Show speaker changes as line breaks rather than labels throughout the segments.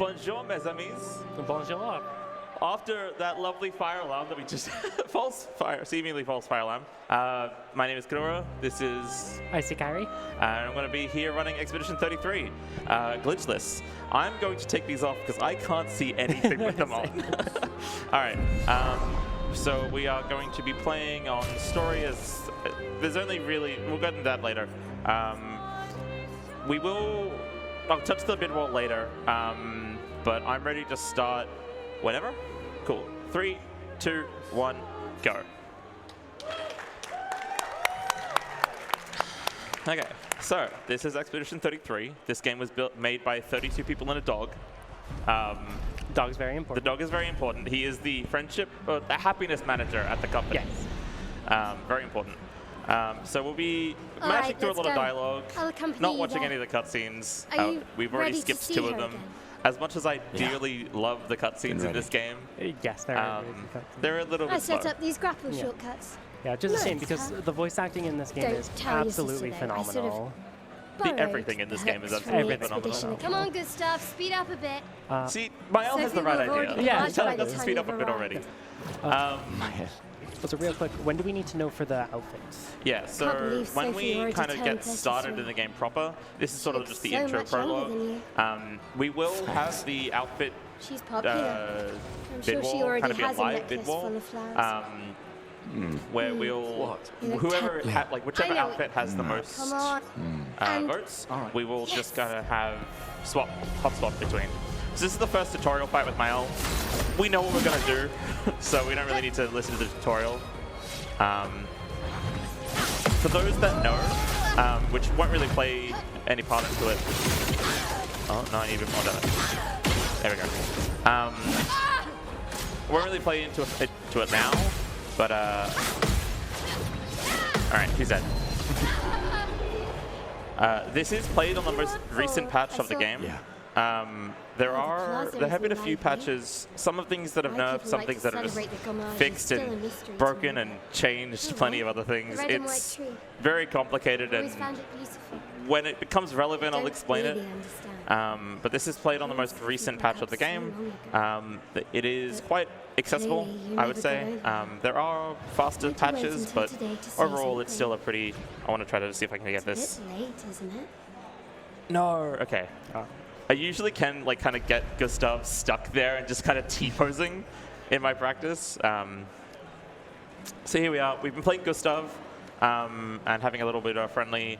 Bonjour, mes amis.
Bonjour.
After that lovely fire alarm that we just seemingly false fire alarm. My name is Kenorah. This is
Icy Kyrie.
and I'm going to be here running Expedition 33, glitchless. I'm going to take these off because I can't see anything with them on. All right. So we are going to be playing on story as there's only really we'll get into that later. I'll touch the mid-roll later, but I'm ready to start whenever. Cool. 3, 2, 1, go. Okay, so this is Expedition 33. This game was made by 32 people and a dog.
Dog's very important.
The dog is very important. He is the the happiness manager at the company.
Yes.
Very important. So we'll be
All
mashing
right,
through a
let's
lot of
go.
dialogue,
I'll accompany
not
you
watching
there.
any of the cutscenes.
Are you
We've already
ready to
skipped
see
2 of
her
them.
again?
As much as I dearly love the cutscenes in this game,
Yes,
they're a little
I
bit slow.
set up these grapple shortcuts.
Yeah, just a shame
Nice,
because
huh?
the voice acting in this game
Don't
is
tell your
absolutely
sister, though. I sort of
phenomenal.
borrowed
Everything in this game is
the hooks from the
absolutely
expedition.
phenomenal.
Come on, good stuff. Speed up a bit.
See, Mael has the
Sophie
right
will have
idea.
already
Yeah,
departed
tell
by
her
the
to
time
speed up a
you've
bit
arrived.
already.
So real quick, when do we need to know for the outfits?
Yeah,
Can't
so
believe
when
Sophie
we
already
kind of
turned
get started
33.
in the game proper, this is sort of
looks
just the
so
intro
much younger
prologue.
than
We will have the outfit
She's popular. I'm sure
bid
she
wall,
already
kind of be a
has a
live
necklace
bid wall,
full of flowers.
where we'll
You look
whoever
terrible.
whichever
I know
outfit has the most
Come on. And
votes, we will just gonna have hot swap between. So this is the first tutorial fight with Mael. We know what we're gonna do, so we don't really need to listen to the tutorial. For those that know, which won't really play any part into it. Oh, not even more damage. There we go. Won't really play into it now, but all right, he's dead. This is played on the most recent patch of the game. There have been a few patches, some of things that have nerfed, some things that are just fixed and broken and changed plenty of other things. It's very complicated, and when it becomes relevant, I'll explain it. But this is played on the most recent patch of the game. It is quite accessible, I would say. There are faster patches, but overall it's still a pretty... I want to try to see if I can get this.
It's a bit late, isn't it?
No, okay. I usually can kind of get Gustav stuck there and just kind of T-posing in my practice. So here we are. We've been playing Gustav and having a little bit of a friendly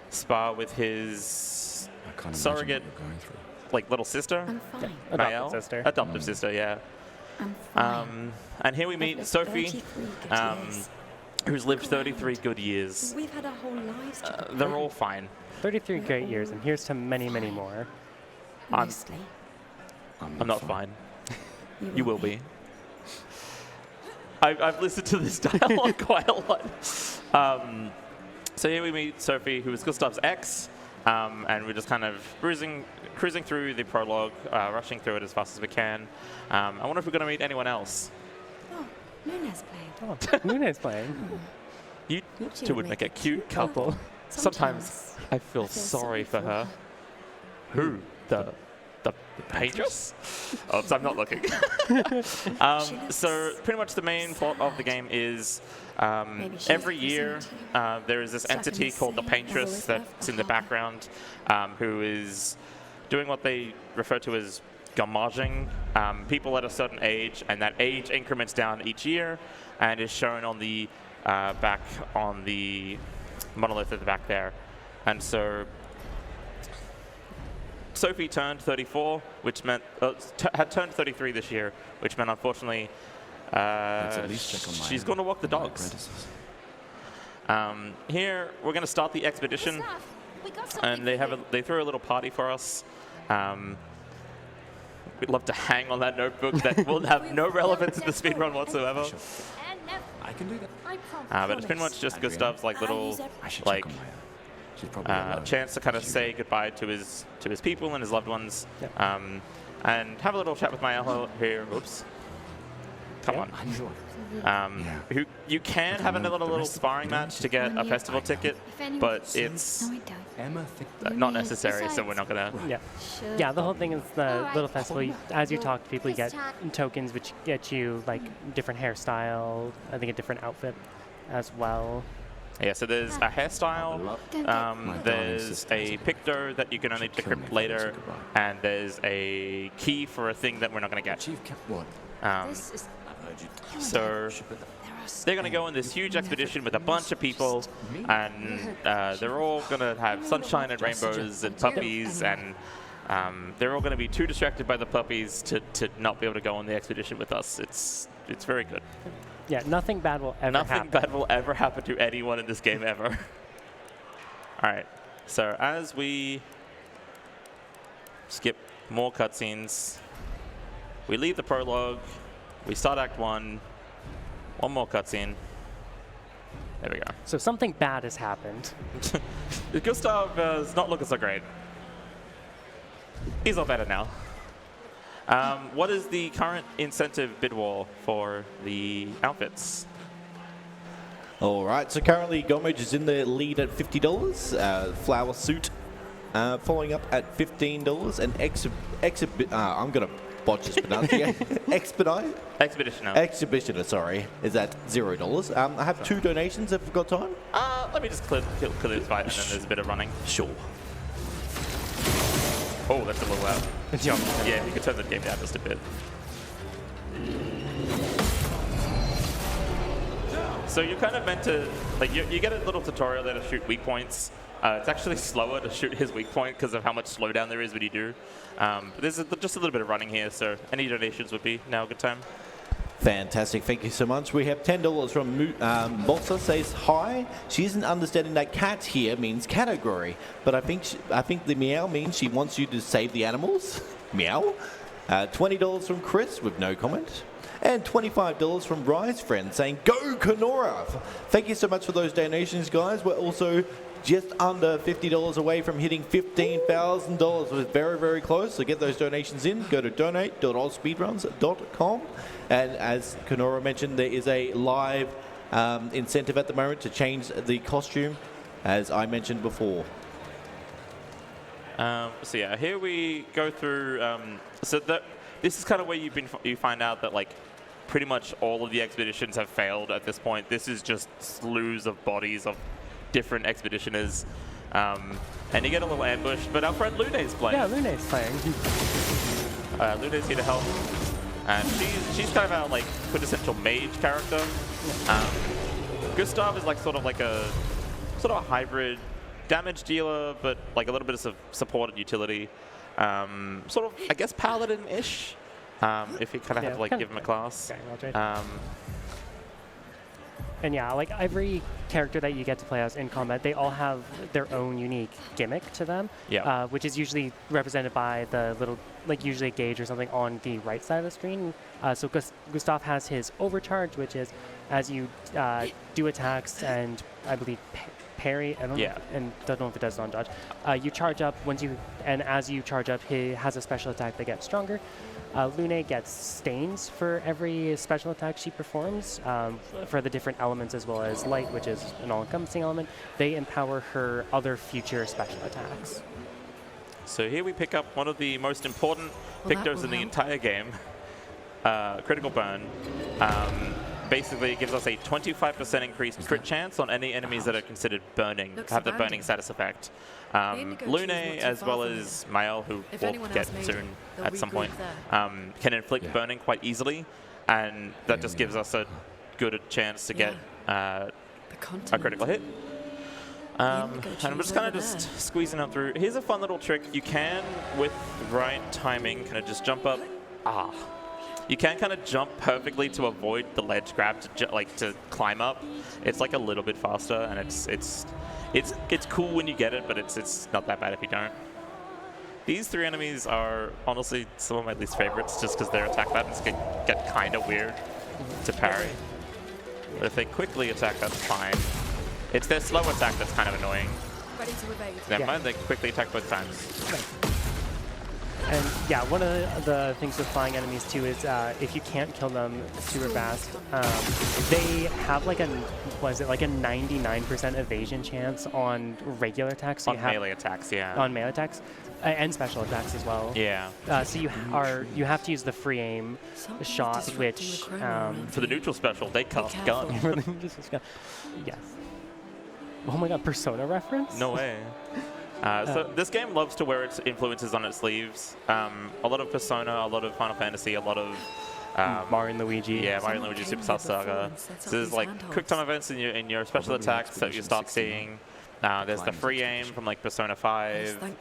spar with his surrogate, little sister,
I'm fine.
Mael.
Adopted sister.
Adoptive sister, yeah.
I'm fine.
And here we meet
lived
Sophie,
33 good years.
who's lived 33 good years.
We've had our whole lives together.
They're all fine.
33 great years, and here's to many, many more.
Mostly.
I'm not fine. You will be. I've listened to this dialogue quite a lot. So here we meet Sophie, who is Gustav's ex, and we're just kind of cruising through the prologue, rushing through it as fast as we can. I wonder if we're going to meet anyone else.
Oh, Nuna's playing.
Oh, Luna's playing.
You two would make a cute couple. Sometimes I feel sorry for her. Who? The paintress? Oops, I'm not looking. So pretty much the main plot of the game is every year there is this entity called the paintress that's in the background who is doing what they refer to as gammaging people at a certain age, and that age increments down each year and is shown on the back on the monolith at the back there. And so Sophie turned 34, which meant had turned 33 this year, which meant unfortunately she's going to walk the dogs. Here we're going to start the expedition, and they threw a little party for us. We'd love to hang on that notebook that will have no relevance in the speedrun whatsoever.
I can do that.
But it's pretty much just Gustav's little chance to kind of say goodbye to his people and his loved ones, and have a little chat with Mael here. Oops. Come on. You can have another little sparring match to get a festival ticket, but it's not necessary, so we're not gonna.
Yeah, the whole thing is the little festival. As you talk to people, you get tokens, which get you like different hairstyle. I think a different outfit as well.
Yeah, so there's a hairstyle, there's a picto that you can only decrypt later, and there's a key for a thing that we're not going to get. So they're going to go on this huge expedition with a bunch of people, and they're all going to have sunshine and rainbows and puppies, and they're all going to be too distracted by the puppies to not be able to go on the expedition with us. It's very good.
Yeah, nothing bad will ever happen.
Nothing bad will ever happen to anyone in this game ever. All right, so as we skip more cutscenes, we leave the prologue, we start Act 1, one more cutscene. There we go.
So something bad has happened.
Gustav is not looking so great. He's all better now. What is the current incentive bid wall for the outfits?
All right, so currently Gomage is in the lead at $50. Flower suit following up at $15. And I'm going to botch this pronunciation. Expeditioner, sorry, is at $0. I have 2 donations if we've got time.
Let me just clear this fight, and then there's a bit of running.
Sure.
Oh, that's a little loud. Yeah, you could turn the game down just a bit. So you're kind of meant to, like, you get a little tutorial there to shoot weak points. It's actually slower to shoot his weak point because of how much slowdown there is when you do. But there's just a little bit of running here, so any donations would be now a good time.
Fantastic, thank you so much. We have $10 from Bossa says hi. She isn't understanding that cat here means category, but I think the meow means she wants you to save the animals. Meow. $20 from Chris with no comment. And $25 from Rise Friend saying, go Kenorah! Thank you so much for those donations, guys. We're also just under $50 away from hitting $15,000. We're very, very close, so get those donations in. Go to donate.AusSpeedruns.com. And as Kenorah mentioned, there is a live incentive at the moment to change the costume, as I mentioned before.
So yeah, here we go through. This is kind of where you find out that like pretty much all of the expeditions have failed at this point. This is just slews of bodies of different expeditioners, and you get a little ambush. But our friend Lune's playing.
Yeah, Lune's playing.
Lune's here to help, and she's kind of our like quintessential mage character. Gustav is like sort of a hybrid damage dealer, but like a little bit of support and utility. Sort of, I guess, paladin-ish, if you kind of have to like give him a class.
And yeah, like every character that you get to play as in combat, they all have their own unique gimmick to them, which is usually represented by the little, like usually a gauge or something on the right side of the screen. So Gustav has his overcharge, which is as you do attacks and I believe parry, I don't know, and don't know if it does on dodge. You charge up as you charge up, he has a special attack that gets stronger. Lune gets stains for every special attack she performs for the different elements, as well as light, which is an all-encompassing element. They empower her other future special attacks.
So here we pick up one of the most important pictos in the entire game, Critical Burn. Basically, it gives us a 25% increased crit chance on any enemies that are considered burning, have the burning status effect. Lune, as well as Mael, who we'll get soon at some point, can inflict burning quite easily, and that just gives us a good chance to get a critical hit. And we're just kind of just squeezing up through. Here's a fun little trick. You can, with the right timing, kind of just jump up. You can kind of jump perfectly to avoid the ledge grab to climb up. It's like a little bit faster, and it's cool when you get it, but it's not that bad if you don't. These 3 enemies are honestly some of my least favorites, just because their attack patterns can get kind of weird to parry. But if they quickly attack, that's fine. It's their slow attack that's kind of annoying. Never mind, they quickly attack both times.
And yeah, one of the things with flying enemies too is if you can't kill them super fast, they have like a, what is it, like a 99% evasion chance on regular attacks. So
on melee attacks, yeah.
On melee attacks. And special attacks as well.
Yeah.
So you have to use the free aim shot, which
for the neutral special they cast gun.
Yes. Oh my God, Persona reference?
No way. So this game loves to wear its influences on its sleeves. A lot of Persona, a lot of Final Fantasy, a lot of
Mario and Luigi.
Yeah, Mario and Luigi Superstar Saga. So there's like quick time events in your special attacks that you start seeing. There's the free aim from like Persona 5,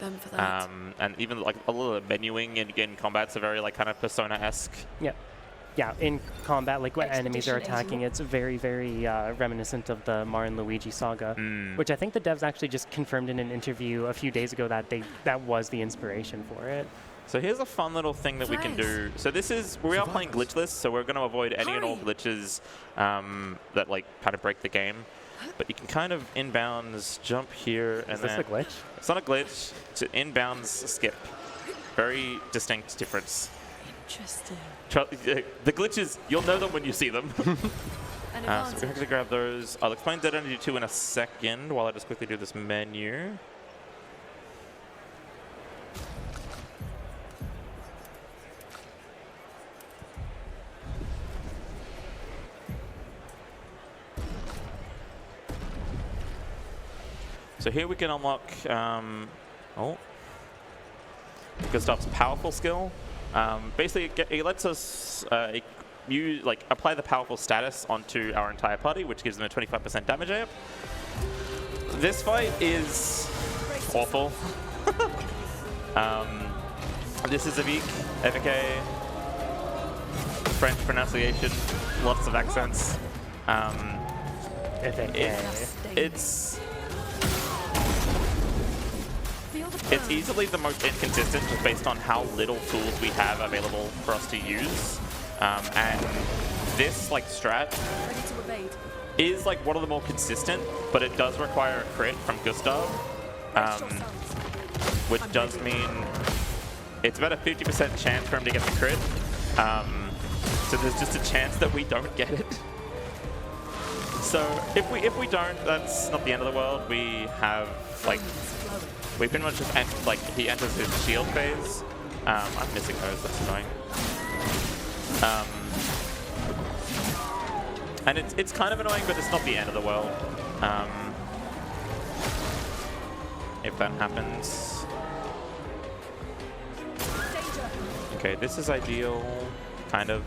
and even like a little menuing in combat, so very like kind of Persona-esque.
Yeah. Yeah, in combat, like when enemies are attacking, it's very, very reminiscent of the Mario and Luigi saga, which I think the devs actually just confirmed in an interview a few days ago that that was the inspiration for it.
So here's a fun little thing that we can do. So we are playing glitchless, so we're going to avoid any and all glitches that like kind of break the game. But you can kind of inbounds jump here and then.
Is this a glitch?
It's not a glitch. It's an inbounds skip. Very distinct difference.
Interesting.
The glitches, you'll know them when you see them. So we're going to grab those. I'll explain Dead Energy 2 in a second while I just quickly do this menu. So here we can unlock Gustav's powerful skill. Basically, it lets us apply the powerful status onto our entire party, which gives them a 25% damage up. This fight is awful. This is Evike, French pronunciation, lots of accents. It's easily the most inconsistent just based on how little tools we have available for us to use. And this like strat is like one of the more consistent, but it does require a crit from Gustav, which does mean it's about a 50% chance for him to get the crit. So there's just a chance that we don't get it. So if we don't, that's not the end of the world. We have like. We pretty much just he enters his shield phase. I'm missing those, that's annoying. And it's kind of annoying, but it's not the end of the world. If that happens. Okay, this is ideal, kind of.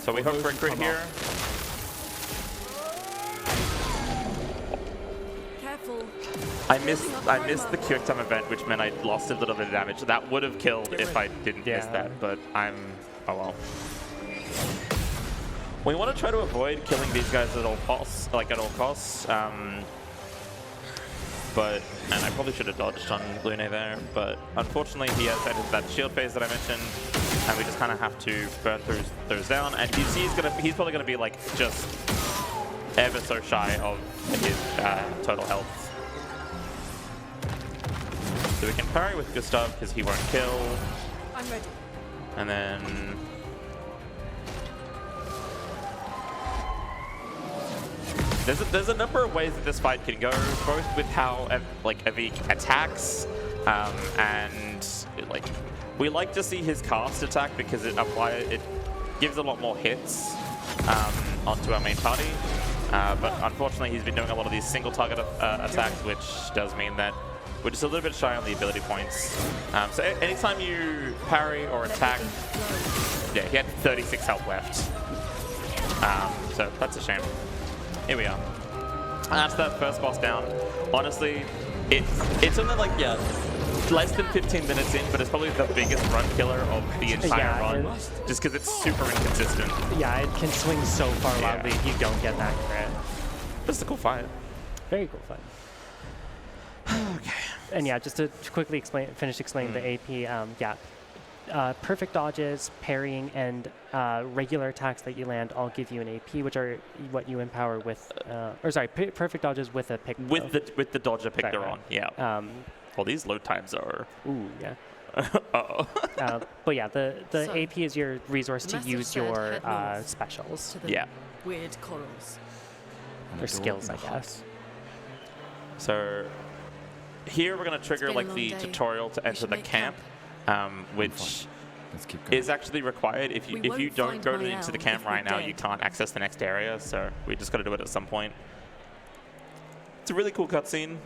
So we hope for a crit here.
Careful.
I missed the quick time event, which meant I lost a little bit of damage. That would have killed if I didn't miss that, but oh well. We want to try to avoid killing these guys at all costs, and I probably should have dodged on Lune there, but unfortunately he has entered that shield phase that I mentioned, and we just kind of have to burn through those down. And you see he's probably going to be like just ever so shy of his total health. So we can parry with Gustav because he won't kill.
I'm ready.
And then there's a number of ways that this fight can go, both with how Evike attacks, and we like to see his cast attack because it gives a lot more hits onto our main party. But unfortunately, he's been doing a lot of these single target attacks, which does mean that we're just a little bit shy on the ability points. So anytime you parry or attack, yeah, he had 36 health left. So that's a shame. Here we are. That's that first boss down. Honestly, it's only like, less than 15 minutes in, but it's probably the biggest run killer of the entire run, just because it's super inconsistent.
Yeah, it can swing so far wildly if you don't get that crit.
But it's a cool fight.
Very cool fight.
Okay.
And yeah, just to quickly finish explaining the AP, perfect dodges, parrying, and regular attacks that you land all give you an AP, which are what you empower with, perfect dodges with a pick.
With the dodger picker on, yeah. Well, these load times are.
Ooh, yeah.
Uh-oh.
But yeah, the
So,
AP is your resource
the
to
message
use
said
your
head north.
specials
To the
Yeah.
weird corals.
or skills, I guess.
So here we're going to trigger
been a
like
long
the
day.
tutorial to
We
enter
should
the
make
camp, which
Let's keep going.
is actually required. If you
We
if you
won't
don't
find
go
my
into the
owl
camp
if we're
right now,
dead.
you can't access the next area. So we just got to do it at some point. It's a really cool cutscene.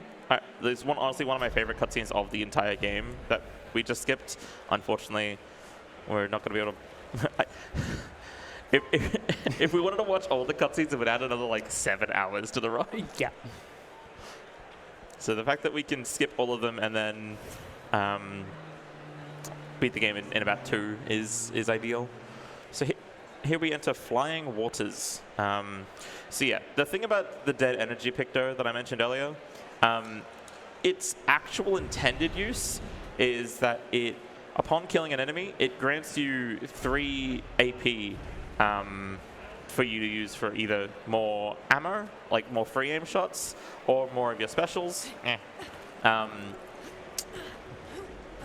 There's honestly one of my favorite cutscenes of the entire game that we just skipped. Unfortunately, we're not going to be able to. If we wanted to watch all the cutscenes, it would add another like 7 hours to the ride.
Yeah.
So the fact that we can skip all of them and then beat the game in about 2 is ideal. So here we enter Flying Waters. So yeah, the thing about the Dead Energy Picto that I mentioned earlier, its actual intended use is that upon killing an enemy, it grants you 3 AP for you to use for either more ammo, like more free aim shots, or more of your specials. And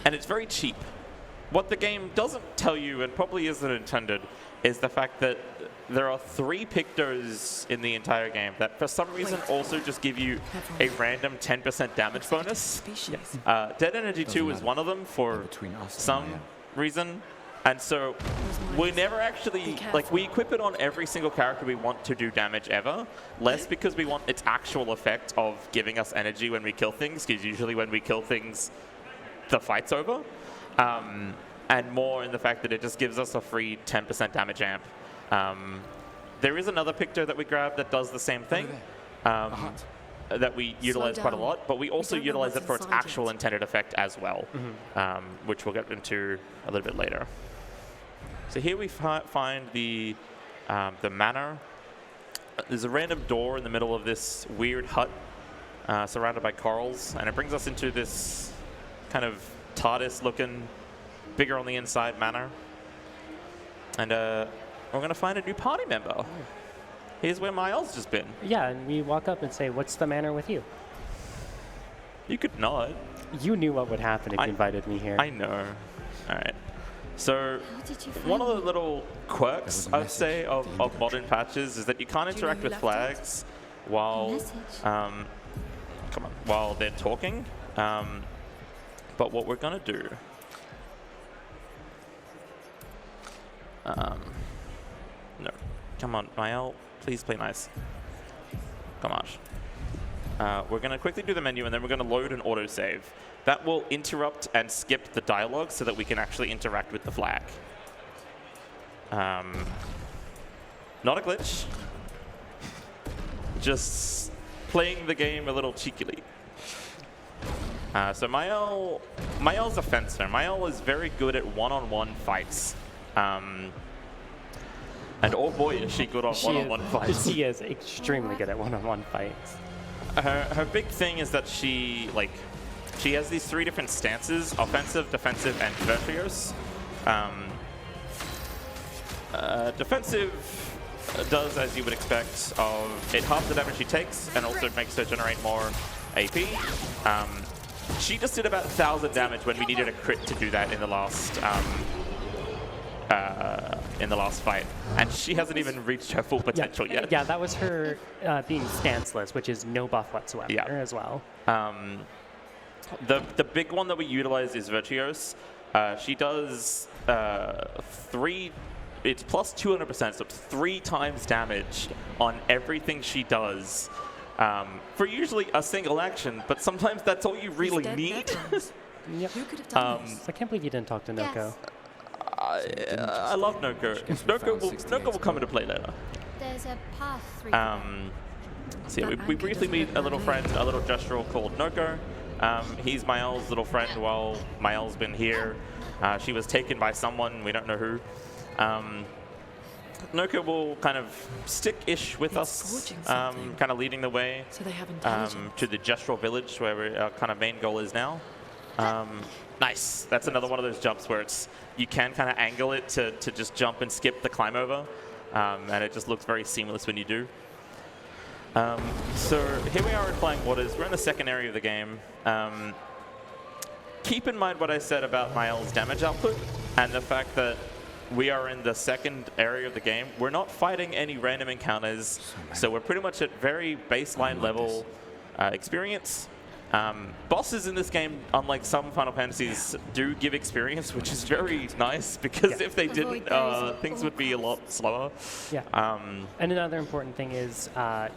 it's very cheap. What the game doesn't tell you, and probably isn't intended, is the fact that there are 3 Pictos in the entire game that for some reason also just give you a random 10% damage bonus.
Species.
Dead Energy 2 is
matter.
one of them for
Between us and
some
Maya.
reason. And so we never actually, like, we equip it on every single character we want to do damage ever, less because we want its actual effect of giving us energy when we kill things, because usually when we kill things, the fight's over, and more in the fact that it just gives us a free 10% damage amp. There is another Picto that we grabbed that does the same thing, that we utilize quite a
down.
lot, but we also
don't know
utilize it
what's
for its
inside
actual
yet.
intended effect as well, which we'll get into a little bit later. So here we find the manor. There's a random door in the middle of this weird hut surrounded by corals, and it brings us into this kind of TARDIS-looking, bigger on the inside manor. And we're going to find a new party member. Here's where Miles just been.
Yeah, and we walk up and say, "What's the manner with you?"
You could nod.
You knew what would happen if you invited me here.
I know. All right. So
How did you find
one of the
me?
little quirks,
There was a
I'd say,
message
of modern patches is that you can't
Do you know
interact
who
with
left
flags while
message?
while they're talking. But what we're gonna do, no, come on, Mael, please play nice. Come on. We're gonna quickly do the menu, and then we're gonna load an autosave. That will interrupt and skip the dialogue so that we can actually interact with the flag. Not a glitch. Just playing the game a little cheekily. So Mael's a fencer. Mael is very good at one-on-one fights. And oh boy, is she good on one-on-one fights.
She is extremely good at one-on-one fights.
Her big thing is that she has these 3 different stances: offensive, defensive, and virtuose. Defensive does, as you would expect, it halves the damage she takes and also makes her generate more AP. She just did about 1,000 damage when we needed a crit to do that in the last fight, and she hasn't even reached her full potential yet.
Yeah, that was her being stanceless, which is no buff whatsoever as well.
The big one that we utilize is Virtuose. She does 3. It's plus 200%, so it's 3 times damage on everything she does. For usually a single action, but sometimes that's all you really need.
Yep.
Who could have done this?
I can't believe you didn't talk to Noko.
I love Noko. Noko will come into play later.
There's a path through.
So yeah, we briefly meet a little friend, a little gestural called Noko. He's Mael's little friend while Mael's been here. She was taken by someone, we don't know who. Noka will kind of stick-ish with us, kind of leading the way
So they have
to the gestural village where our kind of main goal is now. Nice. That's another one of those jumps where you can kind of angle it to just jump and skip the climb over, and it just looks very seamless when you do. So here we are in Flying Waters. We're in the second area of the game. Keep in mind what I said about Mael's damage output and the fact that we are in the second area of the game. We're not fighting any random encounters, so we're pretty much at very baseline level experience. Bosses in this game, unlike some Final Fantasies, do give experience, which is very nice, because if they didn't, things would be a lot slower.
Yeah. And another important thing is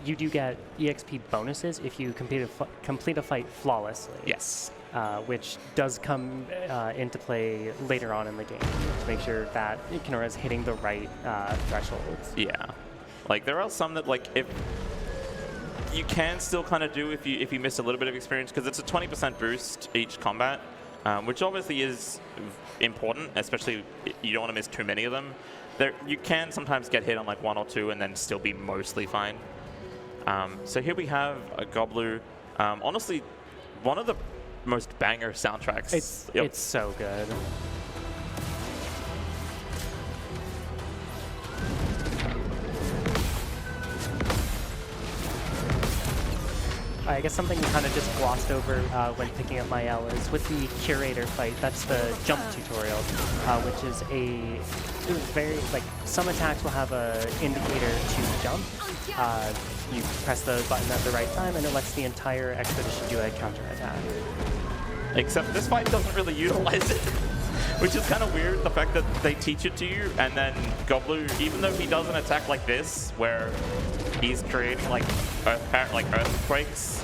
you do get EXP bonuses if you complete a fight flawlessly.
Yes.
Which does come into play later on in the game to make sure that Kenorah is hitting the right thresholds.
Yeah. Like, there are some that, like, if you can still kind of do if you miss a little bit of experience, because it's a 20% boost each combat, which obviously is important, especially you don't want to miss too many of them. You can sometimes get hit on like 1 or 2 and then still be mostly fine. So here we have a Goblu. Honestly, one of the most banger soundtracks.
It's so good. I guess something we kind of just glossed over when picking up Mael is with the Curator fight. That's the jump tutorial, which is very, like, some attacks will have an indicator to jump. You press the button at the right time, and it lets the entire expedition do a counterattack.
Except this fight doesn't really utilize it, which is kind of weird, the fact that they teach it to you, and then Goblu, even though he does an attack like this, where he's creating like earthquakes,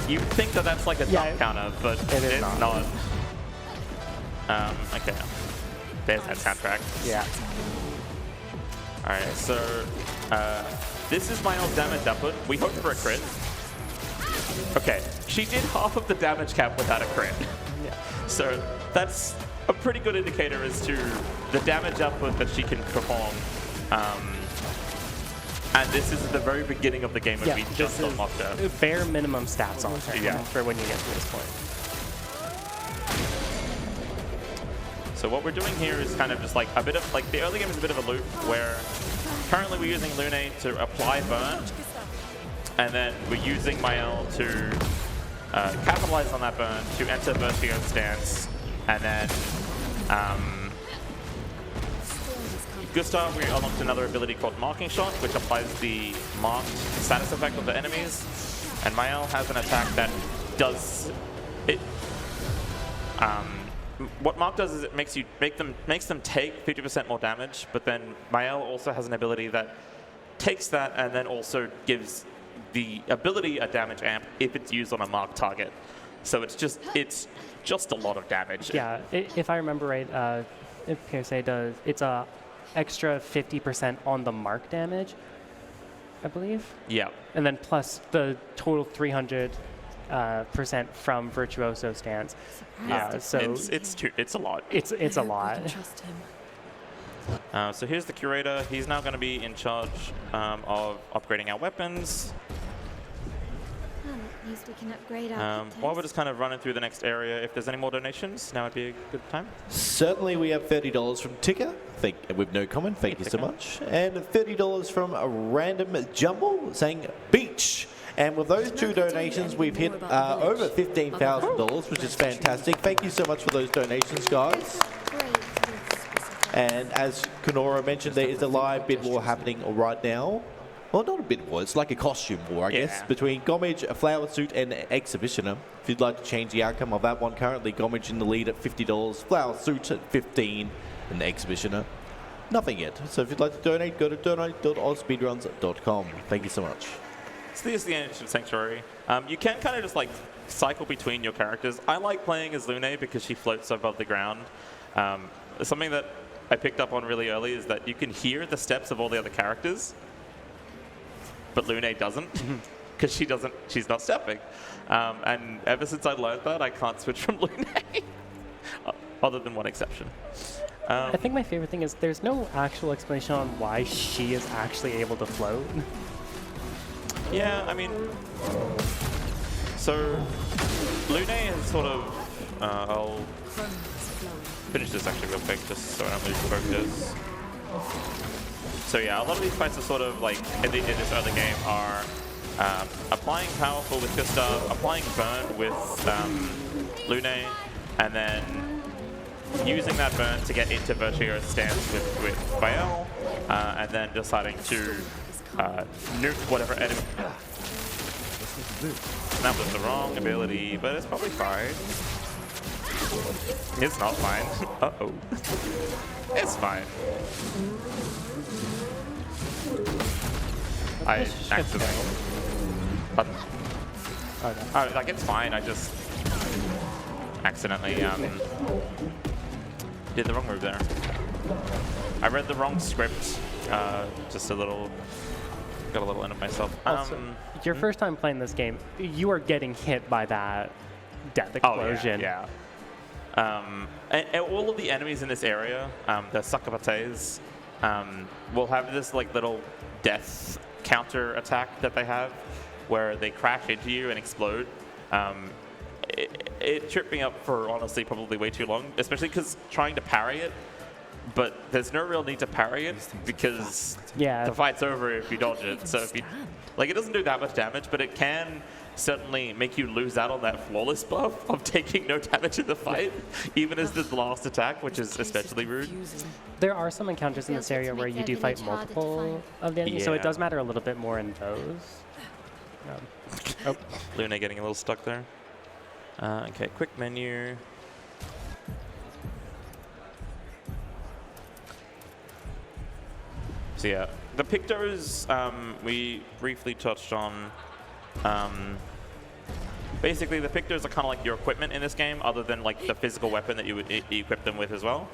you think that that's like a jump counter, but it's not. Okay, there's that soundtrack.
Yeah.
All right, so this is my old damage output. We hope for a crit. Okay, she did half of the damage cap without a crit.
Yeah.
So that's a pretty good indicator as to the damage output that she can perform. And this is at the very beginning of the game when we just unlocked her.
Bare minimum stats on her for when you get to this point.
So what we're doing here is kind of just like a bit of, like, the early game is a bit of a loop where currently we're using Lune to apply burn, and then we're using Mael to capitalize on that burn to enter Vertigo stance, and then Gustav, we unlocked another ability called Marking Shot, which applies the marked status effect of the enemies, and Mael has an attack that does it. What Mark does is it makes them take 50% more damage, but then Mael also has an ability that takes that and then also gives the ability a damage amp if it's used on a marked target. So it's just a lot of damage.
Yeah, if I remember right, if PSA does, it's a extra 50% on the mark damage, I believe.
Yeah.
And then plus the total 300% from Virtuoso stance.
Yeah.
So
it's a lot.
It's a lot.
Trust him.
So here's the Curator. He's now going to be in charge of upgrading our weapons.
At least we can upgrade our
While we're just kind of running through the next area, if there's any more donations, now would be a good time.
Certainly, we have $30 from Ticker, with no comment, thank you so much. And $30 from a random Jumble saying beach. And with those two donations, we've hit over $15,000, which is fantastic. Thank you so much for those donations, guys. And as Kenorah mentioned, there is a live bid war happening right now. Well, not a bid war, it's like a costume war, I guess, between Gomage, a Flower Suit, and Exhibitioner. If you'd like to change the outcome of that one, currently Gomage in the lead at $50, Flower Suit at $15, and the Exhibitioner, nothing yet. So if you'd like to donate, go to donate.ausspeedruns.com. Thank you so much.
So this is the Ancient Sanctuary. You can kind of just like cycle between your characters. I like playing as Lune because she floats above the ground. Something that I picked up on really early is that you can hear the steps of all the other characters, but Lune doesn't, because she's not stepping. And ever since I learned that, I can't switch from Lune, other than one exception.
I think my favorite thing is there's no actual explanation on why she is actually able to float.
Yeah, I mean, so Lune is sort of, I'll finish this actually real quick just so I don't lose focus. So yeah, a lot of these fights are sort of like, in this early game are applying powerful with Gustav, applying burn with Lune, and then using that burn to get into Virtuo's stance with Bael, and then deciding to nuke whatever enemy. That was the wrong ability, but it's probably fine. It's not fine. Uh-oh. It's fine. I accidentally... Pardon?
Oh, no.
Oh, like, it's fine. I just accidentally did the wrong move there. I read the wrong script. Just a little... Got a little in of myself.
Your first time playing this game, you are getting hit by that death explosion.
Oh, yeah. And all of the enemies in this area, the Sakabates, will have this like little death counter attack that they have, where they crash into you and explode. It tripped me up for honestly probably way too long, especially because trying to parry it. But there's no real need to parry it because the fight's over if you dodge it. So if you, like, it doesn't do that much damage, but it can certainly make you lose out on that flawless buff of taking no damage in the fight, even as the last attack, which is especially rude.
There are some encounters in this area where you do fight multiple of the enemies, so it does matter a little bit more in those. Oh,
Lune getting a little stuck there. Okay, quick menu. So yeah, the Pictos we briefly touched on. Basically, the Pictos are kind of like your equipment in this game, other than like the physical weapon that you would equip them with as well.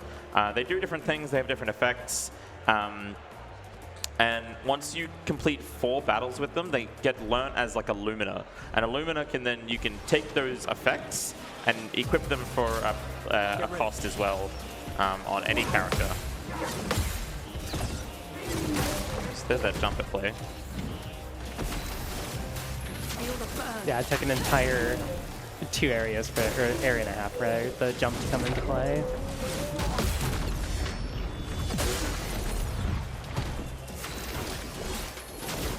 They do different things, they have different effects. And once you complete 4 battles with them, they get learnt as like a Lumina. And a Lumina can then, you can take those effects and equip them for a cost as well on any character. So there's that jump at play.
Yeah, it took an entire 2 areas for, or area and a half for the jump to come into play.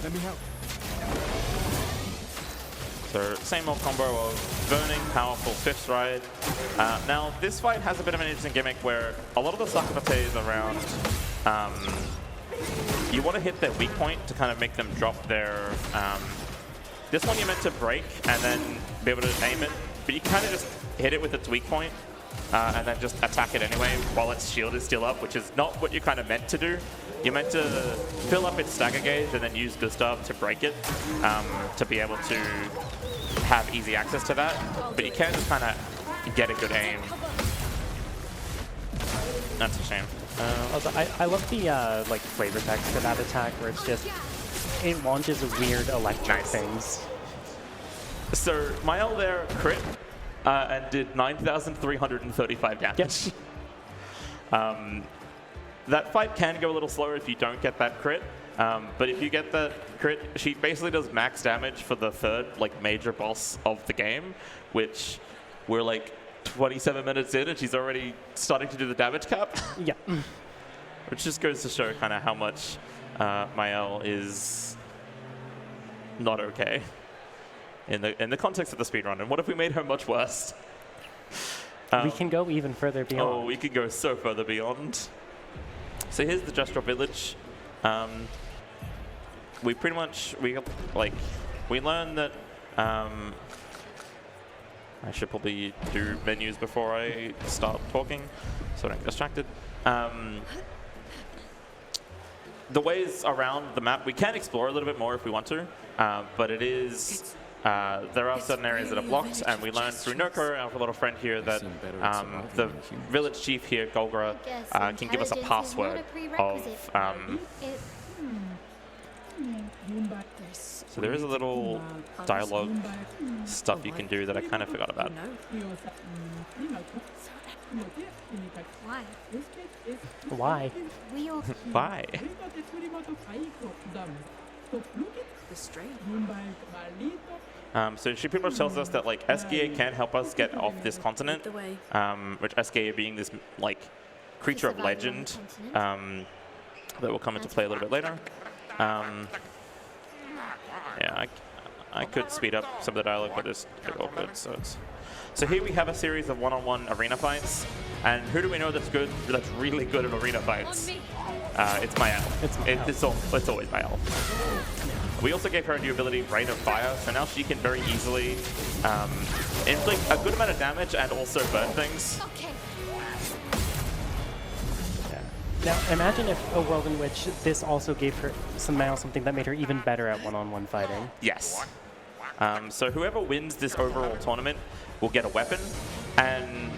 Let me help.
So same old combo of burning, powerful, fifth stride. Now this fight has a bit of an interesting gimmick where a lot of the Sakabates around, you want to hit their weak point to kind of make them drop their, this one you're meant to break and then be able to aim it, but you kind of just hit it with its weak point and then just attack it anyway while its shield is still up, which is not what you're kind of meant to do. You're meant to fill up its stagger gauge and then use Gustav to break it to be able to have easy access to that, but you can just kind of get a good aim. That's a shame.
Also, I love the like flavor text for that attack, where it's just it launches weird electric things.
So Mael there crit and did 9,335 damage. Yep. That fight can go a little slower if you don't get that crit, but if you get that crit, she basically does max damage for the third like major boss of the game, which we're like 27 minutes in and she's already starting to do the damage cap.
Yeah.
Which just goes to show kind of how much Mael is not okay in the context of the speedrun. And what if we made her much worse?
We can go even further beyond.
Oh, we could go so further beyond. So here's the Gesture Village. We pretty much, we learned that, I should probably do menus before I start talking, so I don't get distracted. The ways around the map, we can explore a little bit more if we want to, but it is, there are certain areas that are blocked, and we learned through Noko, our little friend here, that the village chief here, Golgra, can give us a password of So there is a little dialogue stuff you can do that I kind of forgot about.
Why?
Why?
We all
Why?
The strain.
So she pretty much tells us that like SKA can help us get off this continent,
The way.
which SKA being this like creature of legend that will come into play a little bit later. Yeah, I could speed up some of the dialogue, but it's awkward. So here we have a series of one-on-one arena fights, and who do we know that's good? That's really good at arena fights. It's Mael. It's always Mael. We also gave her a new ability, Rain of Fire, so now she can very easily inflict a good amount of damage and also burn things.
okay.
Now, imagine if a world in which this also gave her something that made her even better at one-on-one fighting.
Yes. So whoever wins this overall tournament will get a weapon, and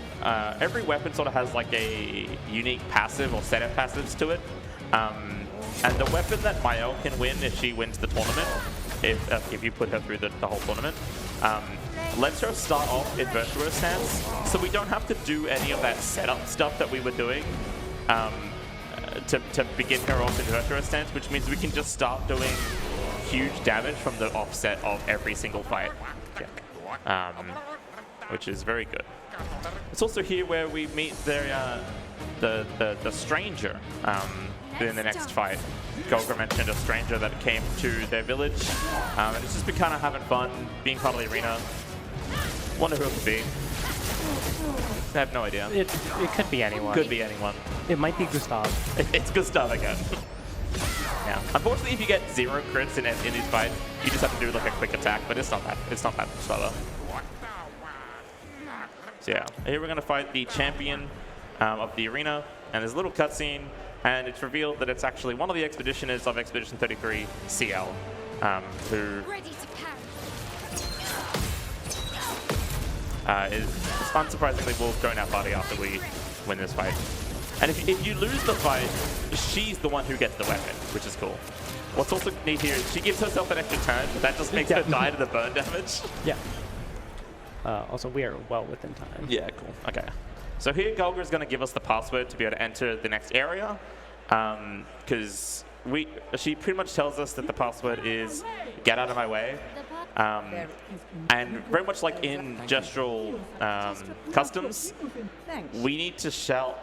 every weapon sort of has like a unique passive or set of passives to it. And the weapon that Mael can win if she wins the tournament, if you put her through the whole tournament, lets her start off in Virtuoso stance, so we don't have to do any of that setup stuff that we were doing to begin her off in Virtuoso stance, which means we can just start doing huge damage from the offset of every single fight, which is very good. It's also here where we meet the stranger in the next fight. Golga mentioned a stranger that came to their village, and it's just been kind of having fun, being part of the arena. Wonder who it could be. I have no idea.
It could be anyone.
Could be anyone.
It might be Gustav.
It's Gustav again. Yeah. Unfortunately, if you get 0 crits in these fights, you just have to do like a quick attack, but it's not that. It's not that slower. So yeah, here we're gonna fight the champion of the arena, and there's a little cutscene, and it's revealed that it's actually one of the expeditioners of Expedition 33, CL, who
Ready to parry.
is unsurprisingly will join our party after we win this fight. And if you lose the fight, she's the one who gets the weapon, which is cool. What's also neat here is she gives herself an extra turn, but that just makes her die to the burn damage.
Yeah. Also, we are well within time.
Yeah, cool. Okay. So here, Golga is going to give us the password to be able to enter the next area, because she pretty much tells us that the password is "get out of my way," and very much like in gestural customs, we need to shout,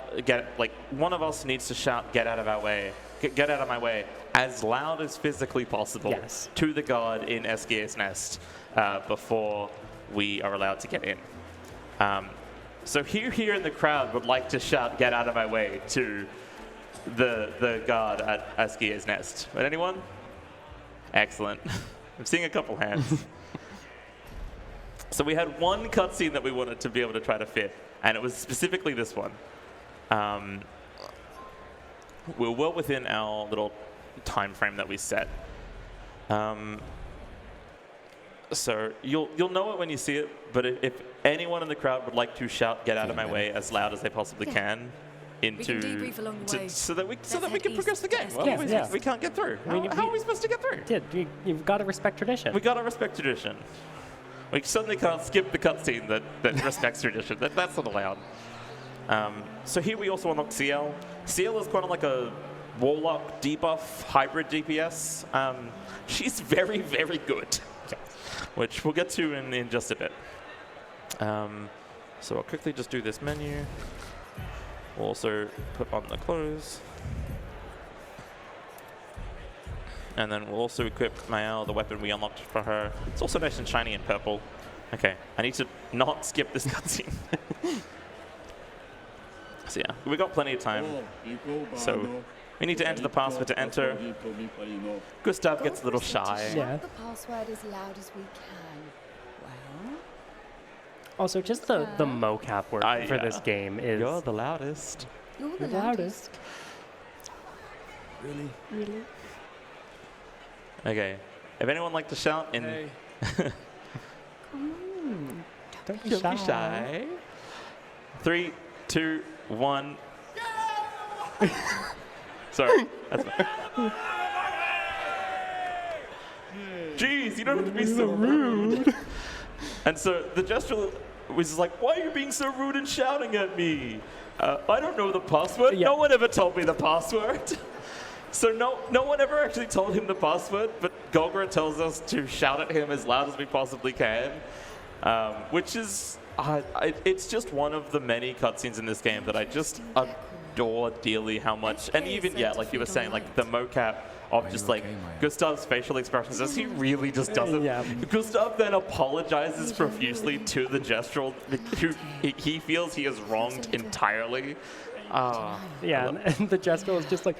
one of us needs to shout, "Get out of our way! Get out of my way!" as loud as physically possible to the guard in SKA's nest before we are allowed to get in. So who here in the crowd would like to shout, "Get out of my way" to the guard at SKA's nest? But anyone? Excellent. I'm seeing a couple hands. So we had one cutscene that we wanted to be able to try to fit, and it was specifically this one. We're well within our little time frame that we set. So you'll know it when you see it, but if anyone in the crowd would like to shout "Get out of my way" as loud as they possibly can so that we can progress the game. Well, we can't get through. How are we supposed to get through?
You've got to respect tradition.
We got to respect tradition. We suddenly can't skip the cutscene that respects tradition. That's not allowed. So here we also unlock CL. CL is kind of like a Warlock debuff hybrid DPS. She's very, very good, which we'll get to in just a bit. So I'll quickly just do this menu. We'll also put on the clothes. And then we'll also equip Mael, the weapon we unlocked for her. It's also nice and shiny and purple. Okay, I need to not skip this cutscene. So yeah, we got plenty of time. So we need to enter the password to enter. Gustav gets a little shy.
Yeah. The password as loud as we can. Well.
Also, just the mocap work for this game is...
You're the loudest.
You're the loudest.
Really?
Okay. If anyone like to shout in...
Hey.
Don't be
shy. 3, 2, 1. Sorry. That's
Jeez, you don't have to be so rude. And so the Gestural was just like, why are you being so rude and shouting at me? I don't know the password.
Yeah.
No one ever told me the password. So no one ever actually told him the password, but Golgra tells us to shout at him as loud as we possibly can, which is, it's just one of the many cutscenes in this game that I just adore dearly how much, and even, yeah, like you were saying, like the mocap of just like Gustav's facial expressions as he really just doesn't.
Yeah.
Gustav then apologizes profusely to the Gestural, who he feels he is wronged entirely.
Yeah, and the Gestural is just like,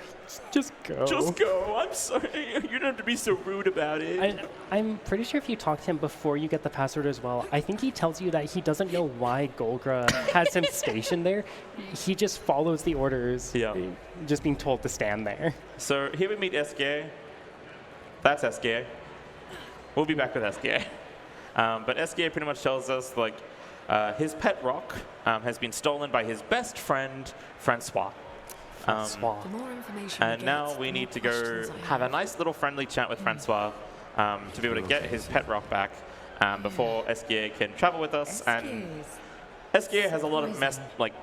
just go.
Just go. I'm sorry. You don't have to be so rude about it.
I'm pretty sure if you talk to him before you get the password as well, I think he tells you that he doesn't know why Golgra has him stationed there. He just follows the orders, just being told to stand there.
So here we meet SK. That's SK. We'll be back with SK. But SK pretty much tells us, like, his pet rock has been stolen by his best friend, Francois.
The more information
And now we need to go have a nice little friendly chat with Francois to be able to get his pet rock back before SK can travel with us. And SK has a lot of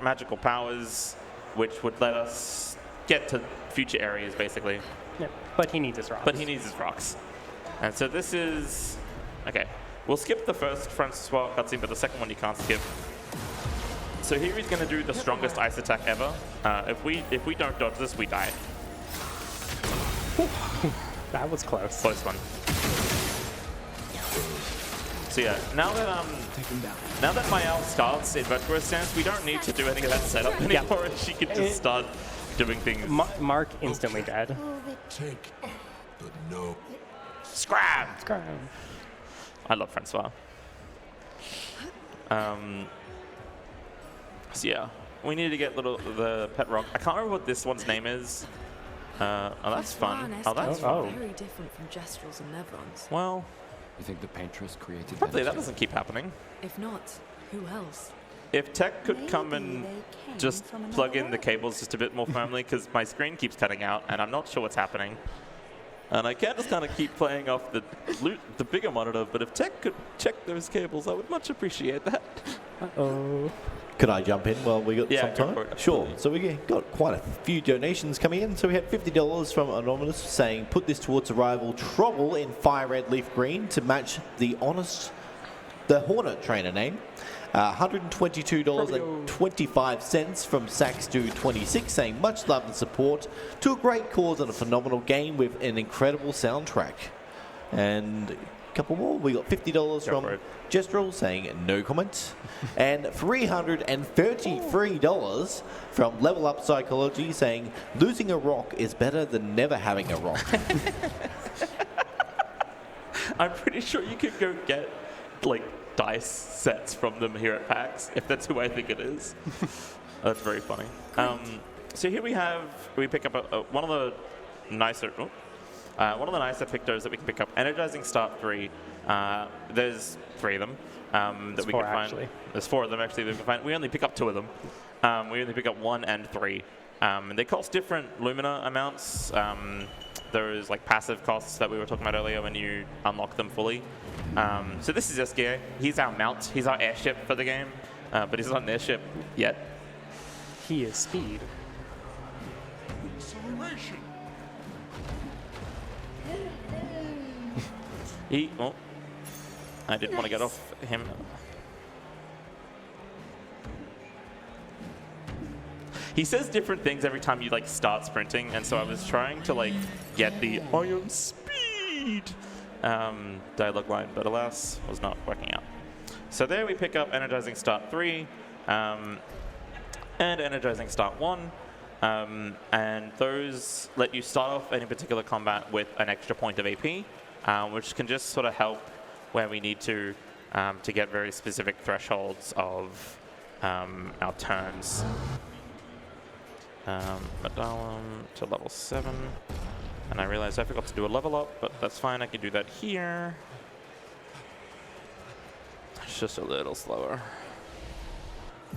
magical powers, which would let us get to future areas, basically.
Yeah, but he needs his rocks.
And so this is... Okay. We'll skip the first Francois cutscene, but the second one you can't skip. So here he's going to do the strongest ice attack ever. If we don't dodge this, we die.
That was close.
Close one. So yeah, now that Mayal starts in virtuous stance, we don't need to do any of that setup anymore. And she can just start doing things.
Mark instantly dead.
Take the no.
Scram!
Scram.
I love Francois. So yeah, we need to get the pet rock. I can't remember what this one's name is. Oh, that's fun. Oh, that's fun.
very different from Gestrals and Nevrons.
Well,
You think the paintress created
hopefully
them
that
too?
doesn't keep happening.
If not, who else?
If tech could come and just plug in the cables just a bit more firmly, because my screen keeps cutting out and I'm not sure what's happening. And I can't just kind of keep playing off the bigger monitor, but if tech could check those cables, I would much appreciate that.
Uh-oh.
Could I jump in while we got some
go
time?
for it.
Sure. So we got quite a few donations coming in. So we had $50 from Anonymous saying, put this towards a rival Trouble in Fire Red Leaf Green to match the Hornet trainer name. $122.25 from Saxdo26 saying much love and support to a great cause and a phenomenal game with an incredible soundtrack. And a couple more. We got $50 from Gestural saying no comment. And $333 from Level Up Psychology saying losing a rock is better than never having a rock.
I'm pretty sure you could go get like dice sets from them here at PAX, if that's who I think it is. That's very funny. So here we pick up one of the nicer pictures that we can pick up. Energizing Start 3. There's 3 of them that we can find.
Actually.
There's 4 of them actually that we can find. We only pick up 2 of them. We only pick up 1 and 3. And they cost different Lumina amounts. There's like passive costs that we were talking about earlier when you unlock them fully. So this is SK. He's our mount. He's our airship for the game, but he's not an airship yet.
He is speed.
Acceleration.
Well, I didn't want to get off him. He says different things every time you like start sprinting, and so I was trying to like get the "I am speed" dialogue line, but alas, was not working out. So there we pick up Energizing Start 3 and Energizing Start 1, and those let you start off any particular combat with an extra point of AP, which can just sort of help where we need to get very specific thresholds of our turns. Medallum to level 7. And I realized I forgot to do a level up, but that's fine. I can do that here. It's just a little slower.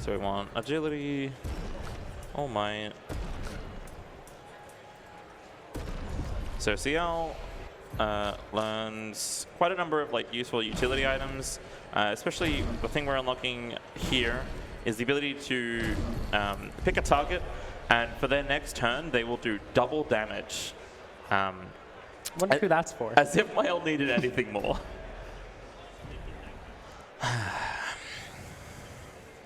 So we want agility. Oh my. So CL
learns quite a number of like useful utility items, especially the thing we're unlocking here is the ability to pick a target, and for their next turn, they will do double damage.
Wonder who that's for.
As if Mael needed anything more.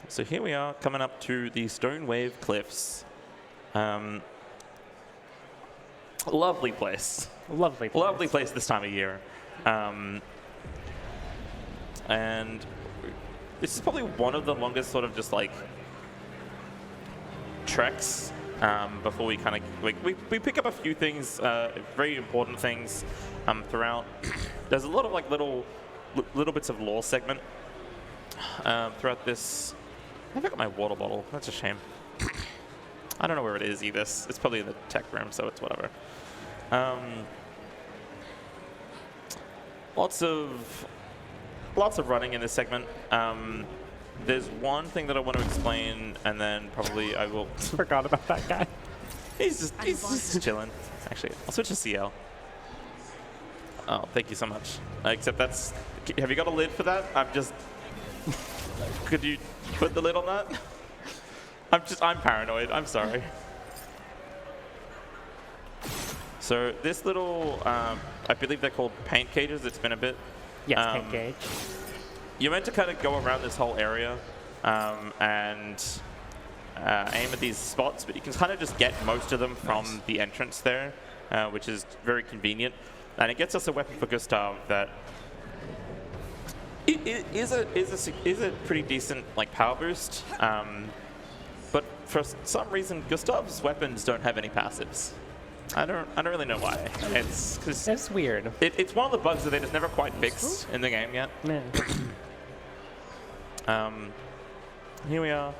So here we are, coming up to the Stone Wave Cliffs. Lovely place.
Lovely place.
Lovely place this time of year. And this is probably one of the longest sort of just like treks before we kind of, we pick up a few things, very important things throughout. There's a lot of like little bits of lore segment throughout this. I forgot my water bottle. That's a shame. I don't know where it is either. It's probably in the tech room, so it's whatever. Lots of running in this segment. There's one thing that I want to explain, and then probably I will.
Forgot about that guy.
He's just chilling. Actually, I'll switch to CL. Oh, thank you so much. Except that's. Have you got a lid for that? I'm just. Could you put the lid on that? I'm paranoid. I'm sorry. So this little, I believe they're called paint cages. It's been a bit.
Yes, paint cage.
You're meant to kind of go around this whole area and aim at these spots, but you can kind of just get most of them from the entrance there, which is very convenient. And it gets us a weapon for Gustav that is a pretty decent like power boost. But for some reason, Gustav's weapons don't have any passives. I don't really know why. It's because
it's weird.
It's one of the bugs that they just never quite fixed in the game yet.
Yeah.
Here we are.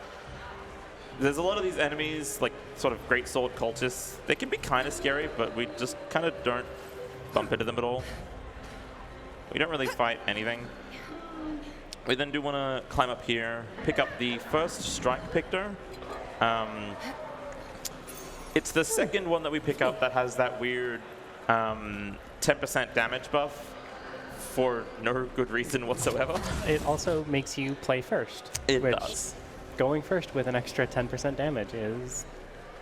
There's a lot of these enemies, like sort of great sword cultists. They can be kind of scary, but we just kind of don't bump into them at all. We don't really fight anything. We then do want to climb up here, pick up the first strike pictor. It's the second one that we pick up that has that weird 10% damage buff for no good reason whatsoever.
It also makes you play first.
It does.
Going first with an extra 10% damage is...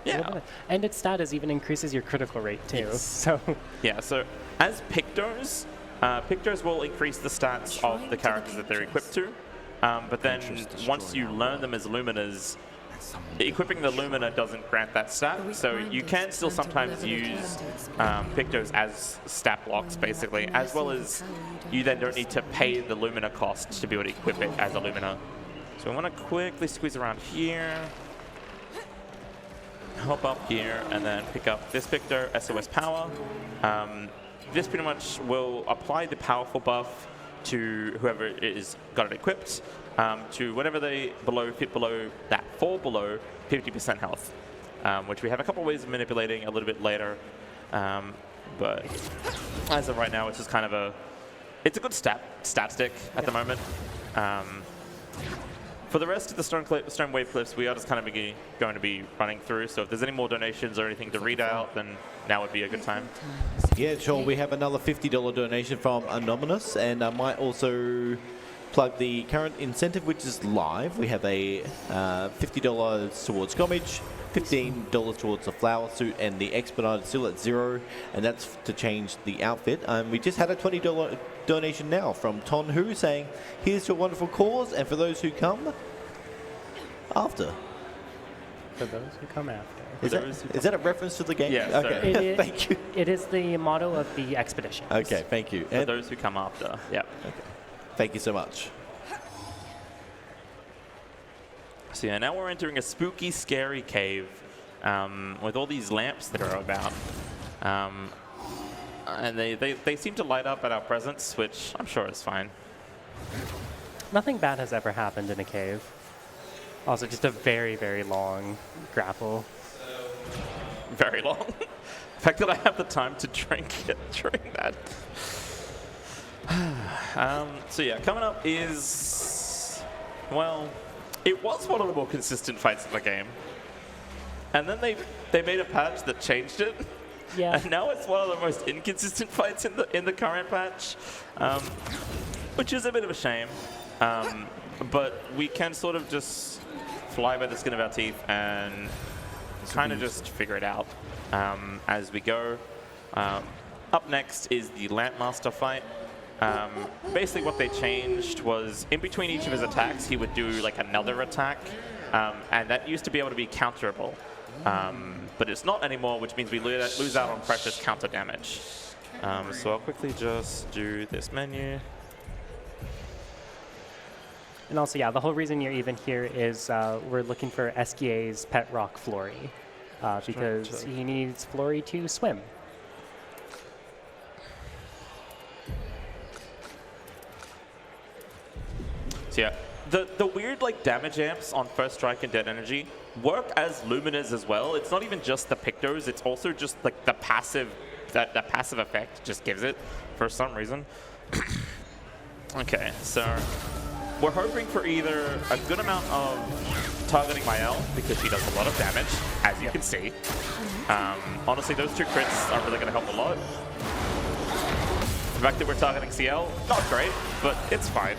Yeah.
And its status even increases your critical rate too.
Yes.
So
yeah, so as pictors, pictors will increase the stats of the characters that they're equipped to. But then once you learn them as Luminas, equipping the Lumina doesn't grant that stat, so you can still sometimes use Pictos as stat blocks, basically, as well as you then don't need to pay the Lumina cost to be able to equip it as a Lumina. So we want to quickly squeeze around here, hop up here, and then pick up this Pictor, SOS Power. This pretty much will apply the powerful buff to whoever is got it equipped, to whenever they fit below that, fall below 50% health, which we have a couple ways of manipulating a little bit later. But as of right now, it's just kind of it's a good stat stick at the moment. For the rest of the Stone Wave Cliffs, we are just kind of going to be running through, so if there's any more donations or anything to read out, then now would be a good time.
Yeah, sure. We have another $50 donation from Anonymous, and I might also plug the current incentive, which is live. We have a $50 towards Gomage, $15 towards the flower suit, and the expedited still at $0, and that's to change the outfit. We just had a $20 donation now from Ton Hu saying, "Here's to a wonderful cause, and for those who come after."
For those who come after.
Is that a reference to the game?
Yeah,
okay. Thank you.
It is the motto of the expedition.
Okay, thank you.
For those who come after. Yeah.
Okay. Thank you so much.
So yeah, now we're entering a spooky, scary cave with all these lamps that are about. And they seem to light up at our presence, which I'm sure is fine.
Nothing bad has ever happened in a cave. Also, just a very, very long grapple.
Very long. The fact that I have the time to drink that. So yeah, coming up is, well, it was one of the more consistent fights in the game. And then they made a patch that changed it.
Yeah.
And now it's one of the most inconsistent fights in the current patch, which is a bit of a shame. But we can sort of just fly by the skin of our teeth and kind of just figure it out as we go. Up next is the Lampmaster fight. Basically what they changed was in between each of his attacks, he would do like another attack, and that used to be able to be counterable. But it's not anymore, which means we lose out on precious counter damage. So I'll quickly just do this menu.
And also, yeah, the whole reason you're even here is we're looking for SKA's pet rock Flory, because he needs Flory to swim.
So yeah, the weird like damage amps on First Strike and Dead Energy work as Luminers as well. It's not even just the Pictos, it's also just like the passive, that passive effect just gives it for some reason. Okay, so we're hoping for either a good amount of targeting Mael, because she does a lot of damage, as you can see. Honestly, those two crits are really going to help a lot. The fact that we're targeting CL, not great, but it's fine.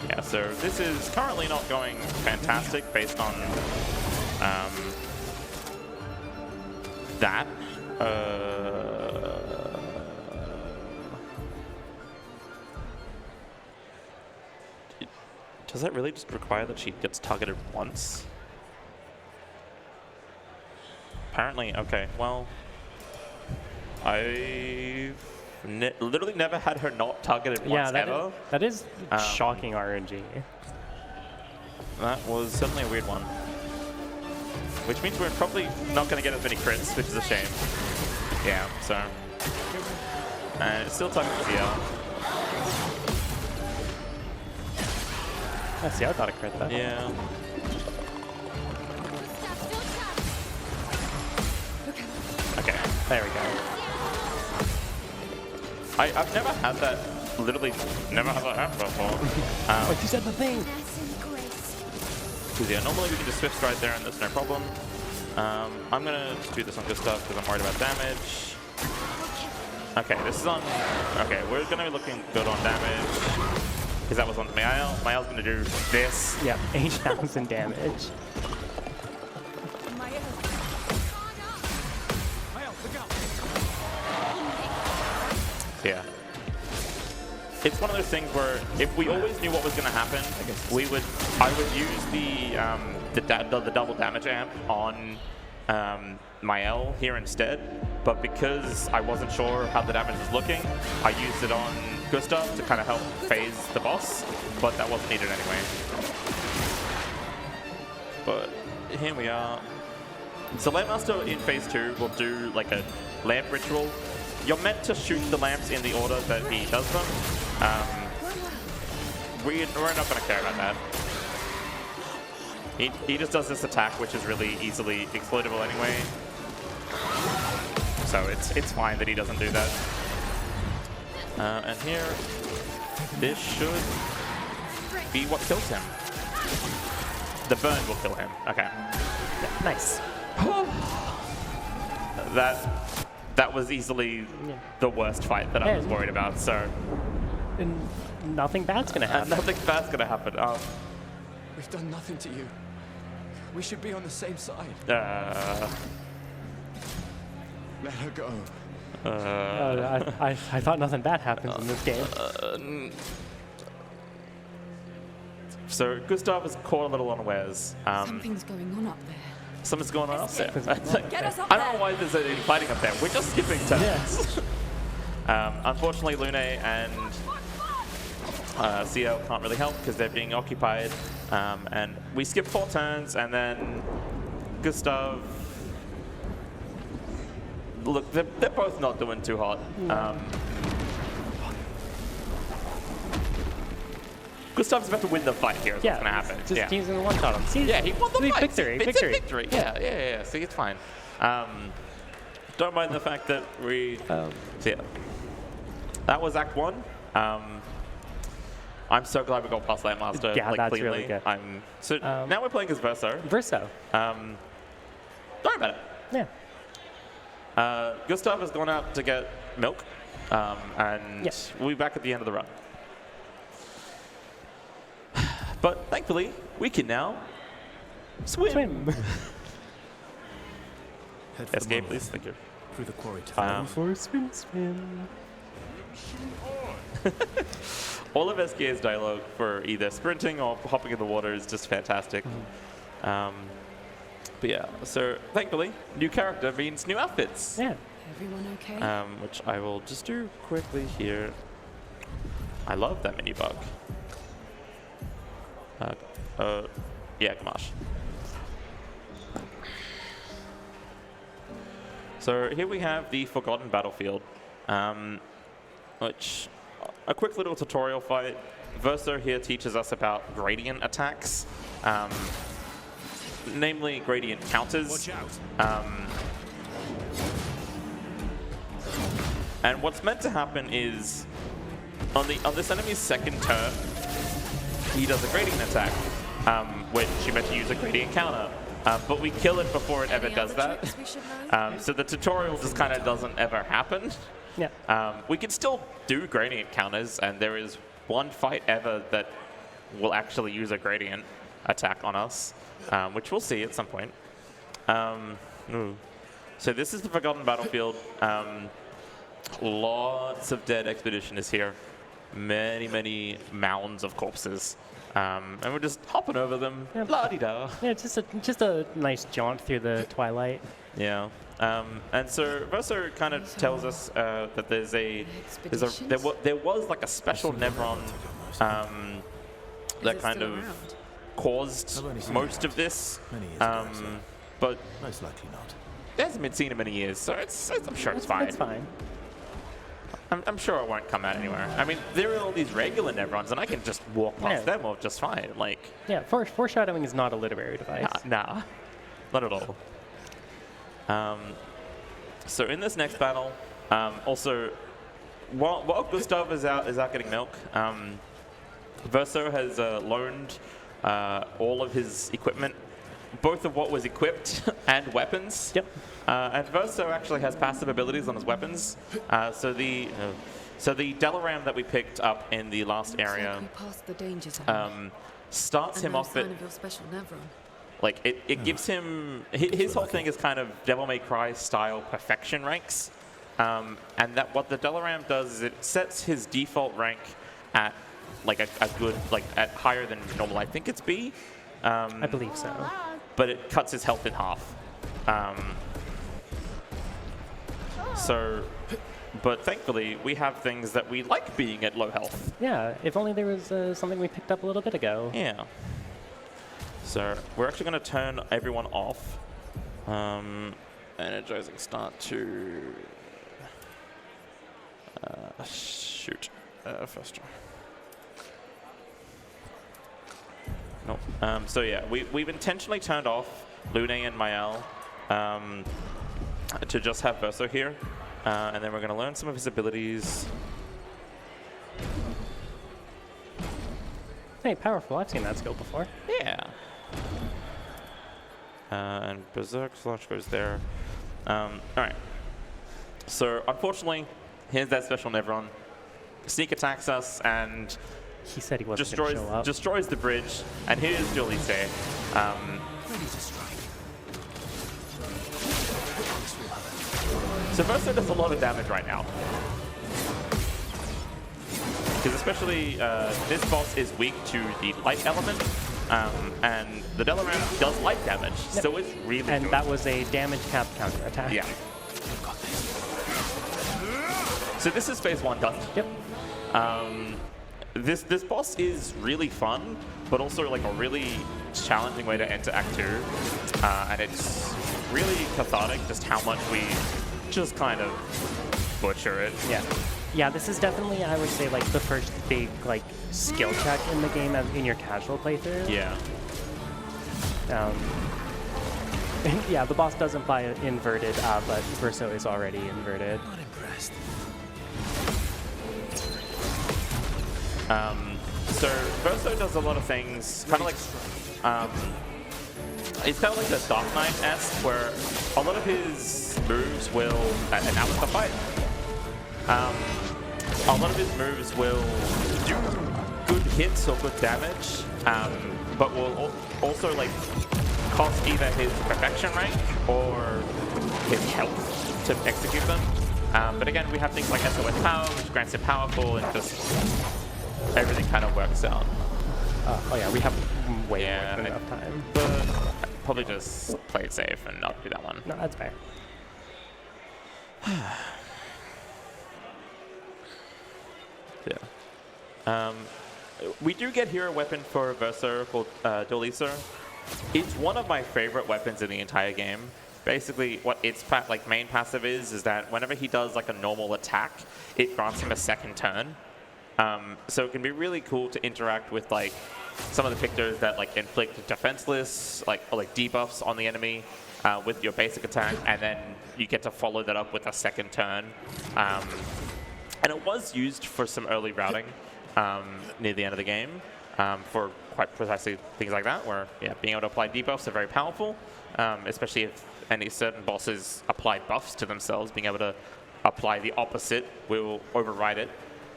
Yeah, so this is currently not going fantastic based on that. Does that really just require that she gets targeted once? Apparently, okay, well, I've literally never had her not targeted once ever.
That is shocking RNG.
That was certainly a weird one. Which means we're probably not going to get as many crits, which is a shame. Yeah, so. And it's still targeting CL.
CL got a crit though.
Yeah. Okay.
There we go.
I've never had that, literally never had that happen before.
Like you said the thing.
Because yeah, normally we can just swift stride there and there's no problem. I'm gonna just do this on good stuff because I'm worried about damage. Okay, this is on, okay, we're gonna be looking good on damage. Because that was on Mael. Mael's gonna do this.
Yeah, 8,000 damage.
Yeah. It's one of those things where if we always knew what was going to happen, I would use the double damage amp on Mael here instead. But because I wasn't sure how the damage was looking, I used it on Gustav to kind of help phase the boss, but that wasn't needed anyway. But here we are. So Lampmaster in phase 2 will do like a lamp ritual. You're meant to shoot the lamps in the order that he does them. We're not going to care about that. He just does this attack, which is really easily exploitable anyway. So it's fine that he doesn't do that. And here, this should be what kills him. The burn will kill him. Okay.
Yeah, nice.
That was easily the worst fight that I was worried about, so.
And nothing bad's gonna happen.
Nothing bad's gonna happen.
We've done nothing to you. We should be on the same side. Let her go.
I thought nothing bad happens in this game.
So Gustav is caught a little unawares.
Something's going on up there.
Something's going on up there.
Get us up
I don't know why there's any fighting up there. We're just skipping turns.
Yes.
Unfortunately, Lune and CL can't really help because they're being occupied. And we skip 4 turns, and then Gustav... Look, they're both not doing too hot. Gustav's about to win the fight here. Is what's going to happen.
Just using the one-shot him. See,
yeah, he won the fight.
Victory.
It's a victory. Yeah. See, it's fine. Don't mind the fact that we... so yeah. That was Act 1. I'm so glad we got past Landmaster.
Yeah,
like,
that's
cleanly.
really good.
So now we're playing as Verso.
Verso.
Don't worry about it.
Yeah.
Gustav has gone out to get milk, and we'll be back at the end of the run. But thankfully, we can now swim. Escape, please. Thank you.
Through the quarry tunnel.
For swim, swim.
All of SKA's dialogue for either sprinting or hopping in the water is just fantastic. But yeah, so thankfully, new character means new outfits.
Yeah.
Everyone okay?
Which I will just do quickly here. I love that mini bug. Yeah, Gamash. So here we have the Forgotten Battlefield, which a quick little tutorial fight. Verso here teaches us about gradient attacks, namely gradient counters.
Watch out.
And what's meant to happen is on this enemy's second turn, he does a gradient attack, which you meant to use a gradient counter. But we kill it before it ever does that. So the tutorial just kind of doesn't ever happen.
Yeah.
We can still do gradient counters, and there is one fight ever that will actually use a gradient attack on us, which we'll see at some point. So this is the Forgotten Battlefield. Lots of dead expeditioners here. Many, many mounds of corpses. And we're just hopping over them.
Yeah.
La-di-da.
Yeah, just a nice jaunt through the twilight.
Yeah. And so Verso kind of tells us that there was like a special Nevron that kind of caused most of this. But
most likely not.
It hasn't been seen in many years, so I'm sure it's fine.
It's fine.
I'm sure it won't come out anywhere. I mean, there are all these regular Nevrons, and I can just walk past them off just fine. Like,
yeah, foreshadowing is not a literary device.
Nah, not at all. So in this next battle, also, while Gustav is out getting milk, Verso has loaned all of his equipment, both of what was equipped and weapons.
Yep.
And Verso actually has passive abilities on his weapons. So the Dalaram that we picked up in the last area starts him off at like it gives him his whole thing is kind of Devil May Cry style perfection ranks. And that what the Dalaram does is it sets his default rank at like a good at higher than normal. I think it's B.
I believe so.
But it cuts his health in half. But thankfully, we have things that we like being at low health.
Yeah, if only there was something we picked up a little bit ago.
Yeah. So we're actually going to turn everyone off. Energizing start to... shoot. First try. Nope. So yeah, we've intentionally turned off Lune and Mael to just have Verso here. And then we're going to learn some of his abilities.
Hey, powerful. I've seen that skill before.
Yeah. And Berserk Slash goes there. All right. So unfortunately, here's that special Nevron. Sneak attacks us and
he said he wasn't going to show up.
Destroys the bridge. And here's Julie's day.
Ready to strike.
So Verso does a lot of damage right now. Because especially this boss is weak to the light element. And the Dalaram does light damage, so it's really good.
And that was a damage cap counter attack.
Yeah. So this is phase 1 done.
Yep.
This boss is really fun, but also like a really challenging way to enter Act 2. And it's really cathartic just how much we just kind of butcher it.
Yeah. Yeah, this is definitely, I would say, like the first big like skill check in the game in your casual playthrough.
Yeah.
Yeah, the boss does imply inverted, but Verso is already inverted.
Not impressed.
So Verso does a lot of things, kind of like, it's kind of like the Dark Knight-esque, where a lot of his moves will, and now with the fight, a lot of his moves will do good hits or good damage, but will also like cost either his perfection rank or his health to execute them. But again, we have things like SOS power, which grants it powerful, and just everything kind of works out.
Oh yeah, we have way more than enough time.
But probably just play it safe and not do that one.
No, that's fair.
Yeah. We do get hero weapon for Verso called Dualiser. It's one of my favorite weapons in the entire game. Basically, what its main passive is that whenever he does like a normal attack, it grants him a second turn. So it can be really cool to interact with like some of the pictures that like inflict defenseless or debuffs on the enemy with your basic attack, and then you get to follow that up with a second turn. And it was used for some early routing near the end of the game for quite precisely things like that, where being able to apply debuffs are very powerful, especially if any certain bosses apply buffs to themselves. Being able to apply the opposite will override it,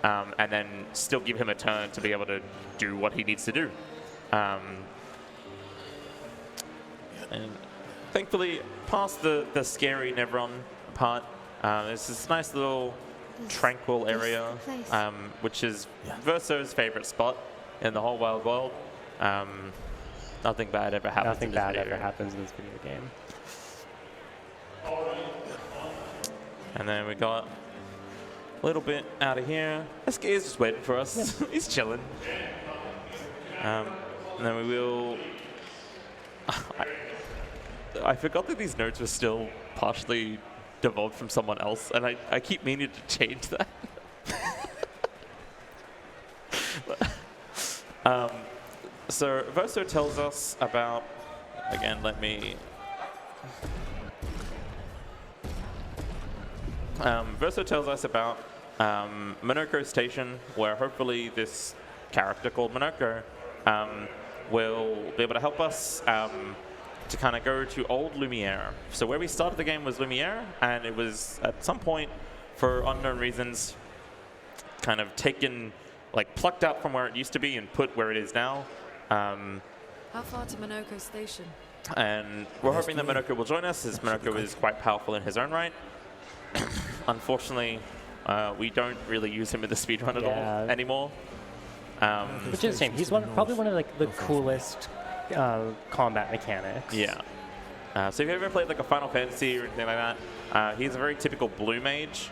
and then still give him a turn to be able to do what he needs to do. And thankfully, past the scary Nevron part, there's this nice little tranquil area, which is Verso's favorite spot in the whole wide world. Nothing bad ever happens.
Nothing bad ever happens in this video game.
And then we got a little bit out of here. This guy is just waiting for us. He's chilling. And then we will... I forgot that these notes were still partially devolved from someone else, and I keep meaning to change that. So Verso tells us about, again, Verso tells us about Monoko Station, where hopefully this character called Monoko will be able to help us to kind of go to old Lumiere. So where we started the game was Lumiere, and it was at some point, for unknown reasons, kind of taken, plucked out from where it used to be and put where it is now.
How far to Monoko Station?
And we're hoping that Monoko will join us, as Monoko is quite powerful in his own right. Unfortunately, we don't really use him in the speedrun at all anymore.
Which is a shame. He's probably one of the coolest combat mechanics.
Yeah. So if you've ever played a Final Fantasy or anything like that, he's a very typical blue mage,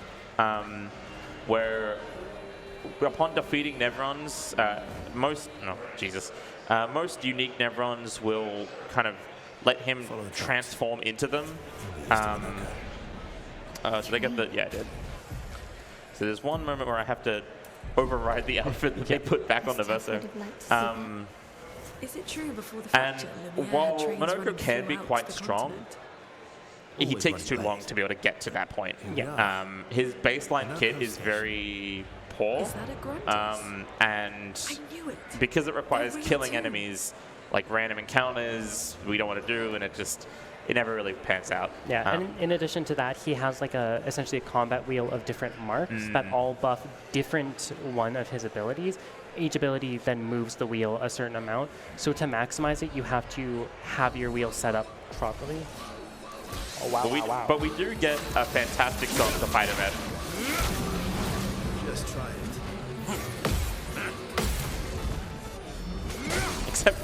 where upon defeating Nevrons, most unique Nevrons will kind of let him transform into them. So they get I did. So there's one moment where I have to override the outfit that they put back on the Verso.
Is it true before the
fracture? And while Monoko can be quite strong, he takes too long to be able to get to that point.
Yeah.
His baseline kit is very poor.
Is that a grunt?
And because it requires killing enemies, like random encounters, we don't want to do, and it never really pans out.
Yeah, and in addition to that, he has essentially a combat wheel of different marks that all buff different one of his abilities. Each ability then moves the wheel a certain amount. So to maximize it, you have to have your wheel set up properly. Oh, wow,
but we do get a fantastic song to fight him at.
Just try it.
Except,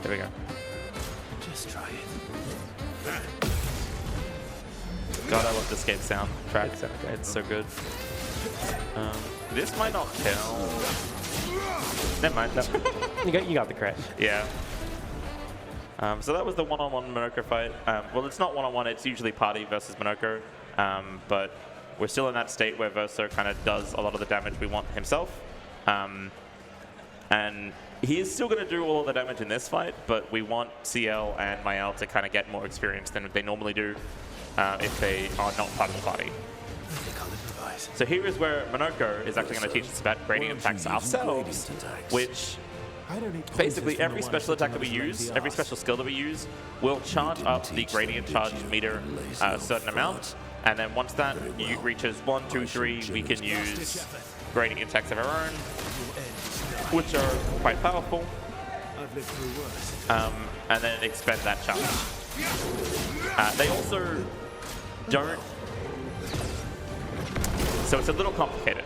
there we go.
Just try it.
God, I love the skate soundtrack. It's so good. This might not kill. Never mind.
No. You got the crit.
Yeah. So that was the one-on-one Monoko fight. Well, it's not one-on-one. It's usually party versus Monoko. But we're still in that state where Verso kind of does a lot of the damage we want himself. And he is still going to do all of the damage in this fight, but we want CL and Mael to kind of get more experience than they normally do if they are not part of the party.
They call it revise.
So here is where Monoko is actually going to teach us about gradient attacks ourselves, which basically every special attack that we use, every special skill that we use, will charge up the gradient charge meter a certain amount. And then once that reaches 1, 2, 3, we can use gradient attacks of our own, which are quite powerful. And then expend that charge. They also don't... So it's a little complicated.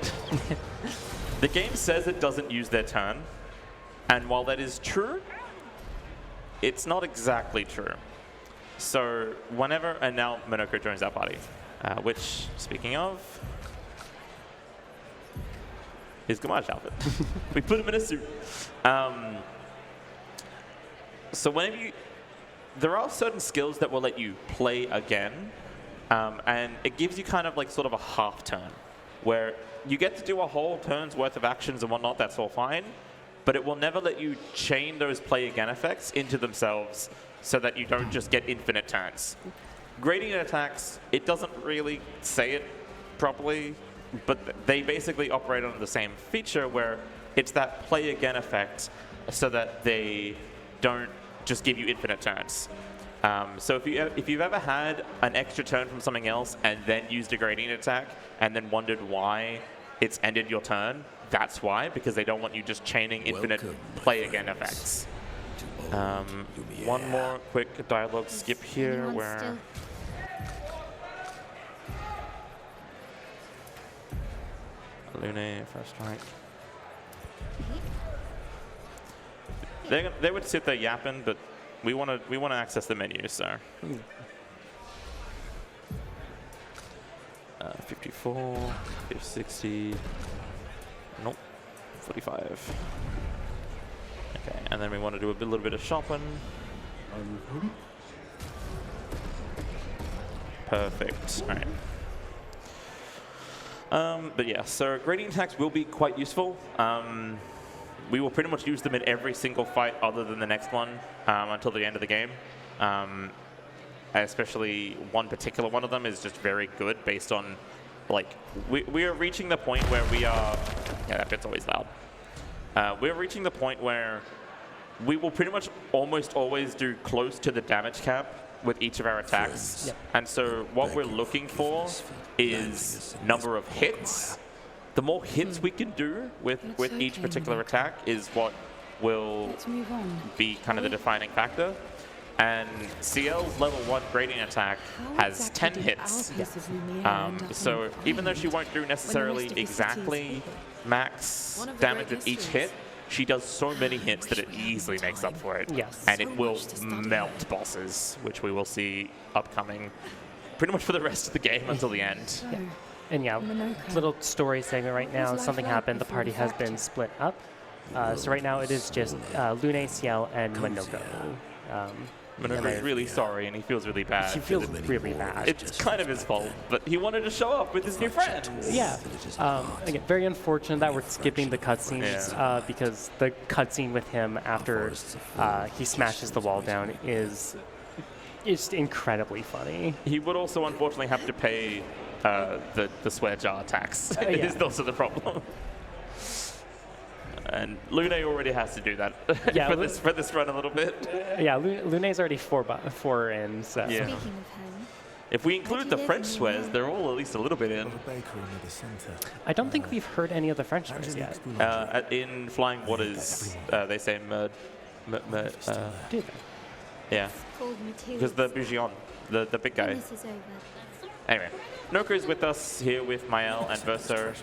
The game says it doesn't use their turn, and while that is true, it's not exactly true. So whenever, and now Monoko joins our party, which, speaking of, is Gamage outfit. We put him in a suit. So whenever you, there are certain skills that will let you play again, and it gives you kind of like sort of a half turn, where you get to do a whole turn's worth of actions and whatnot, that's all fine, but it will never let you chain those play again effects into themselves so that you don't just get infinite turns. Gradient attacks, it doesn't really say it properly, but they basically operate on the same feature where it's that play again effect so that they don't just give you infinite turns. So if you've ever had an extra turn from something else and then used a gradient attack and then wondered why it's ended your turn, that's why, because they don't want you just chaining infinite play again effects. One more quick dialogue skip here where... Lune, first strike. They would sit there yapping, but we want to access the menu, so. 54, 60, nope, 45. Okay, and then we want to do a little bit of shopping. Perfect. All right. But yeah, so gradient attacks will be quite useful. We will pretty much use them in every single fight other than the next one until the end of the game. Especially one particular one of them is just very good based on, like, we are reaching the point where we are, yeah, that bit's always loud. We're reaching the point where we will pretty much almost always do close to the damage cap with each of our attacks. Yep. And so what we're looking for is number of hits. The more hits we can do with each particular attack is what will be kind of the defining factor. And CL's level 1 gradient attack has 10 hits. So even though she won't do necessarily exactly max damage with each hit, she does so many hits that it easily makes up for it. Yes. And it will melt bosses, which we will see upcoming pretty much for the rest of the game until the end.
Yeah. And yeah, little story segment right now. Something happened. The party has been split up. So right now it is just Lune, Ciel, and Monoko.
Monoko's really sorry, and he feels really bad.
He feels really bad.
It's kind of his fault, but he wanted to show up with his new friends.
Yeah. Again, very unfortunate that we're skipping the cutscenes because the cutscene with him after he smashes the wall down is incredibly funny.
He would also unfortunately have to pay the swear jar tax. Is also the problem. And Lune already has to do that for this run a little bit.
Yeah, Lune's already four in. So.
Speaking
Yeah.
of him,
if we include the French swears, they're all at least a little bit in.
I don't think we've heard any of the French swears yet.
In Flying Waters, they say merde.
Do they?
Yeah. Because the Bougion, the big guy. Anyway, Noko's with us here with Mael and Verso.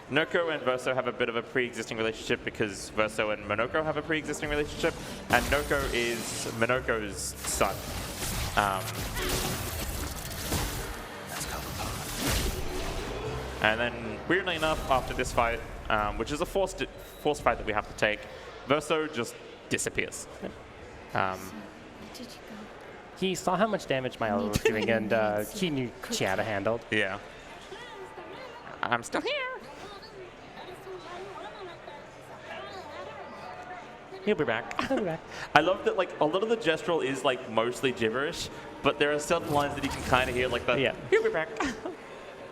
Noko and Verso have a bit of a pre-existing relationship because Verso and Monoko have a pre-existing relationship, and Noko is Monoko's son. And then, weirdly enough, after this fight, which is a forced fight that we have to take, Verso just disappears.
He saw how much damage Milo was doing, and he knew she had it handled.
Yeah. I'm still here. He'll be back.
He'll be back.
I love that, like, a lot of the gestural is, like, mostly gibberish, but there are certain lines that you can kind of hear, like the, he'll be back.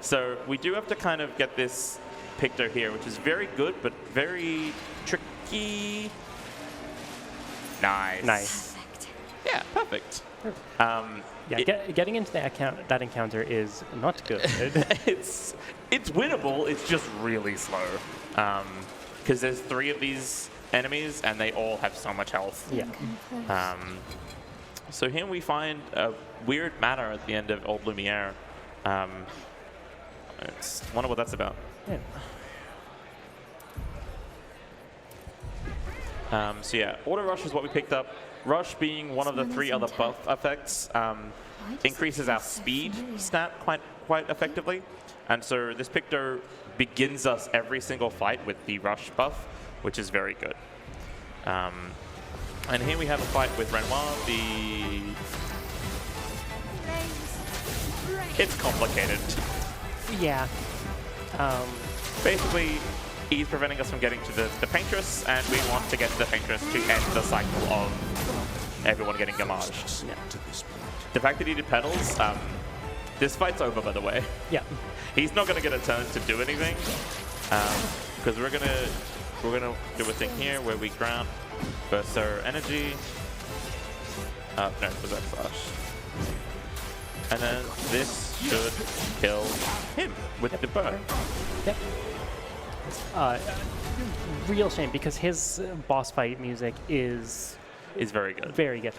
So we do have to kind of get this Picto here, which is very good, but very tricky. Nice.
Nice.
Yeah, perfect.
Getting into that encounter is not good.
it's winnable. It's just really slow. Because there's 3 of these enemies, and they all have so much health.
Yeah.
So here we find a weird matter at the end of Old Lumiere. Wonder what that's about.
Yeah.
So yeah, Auto Rush is what we picked up. Rush being one of the 3 other buff effects, increases our speed stat quite effectively. And so this Picto begins us every single fight with the Rush buff, which is very good. And here we have a fight with Renoir. It's complicated.
Yeah.
Basically, he's preventing us from getting to the Paintress, and we want to get to the Paintress to end the cycle of everyone getting gammaged.
Yeah.
The fact that he did pedals, this fight's over, by the way.
Yeah.
He's not going to get a turn to do anything, because we're gonna do a thing here where we grant burst our energy. No, it was Slash. And then this should kill him with the burn.
Yep. Real shame, because his boss fight music is
very good.
Very good.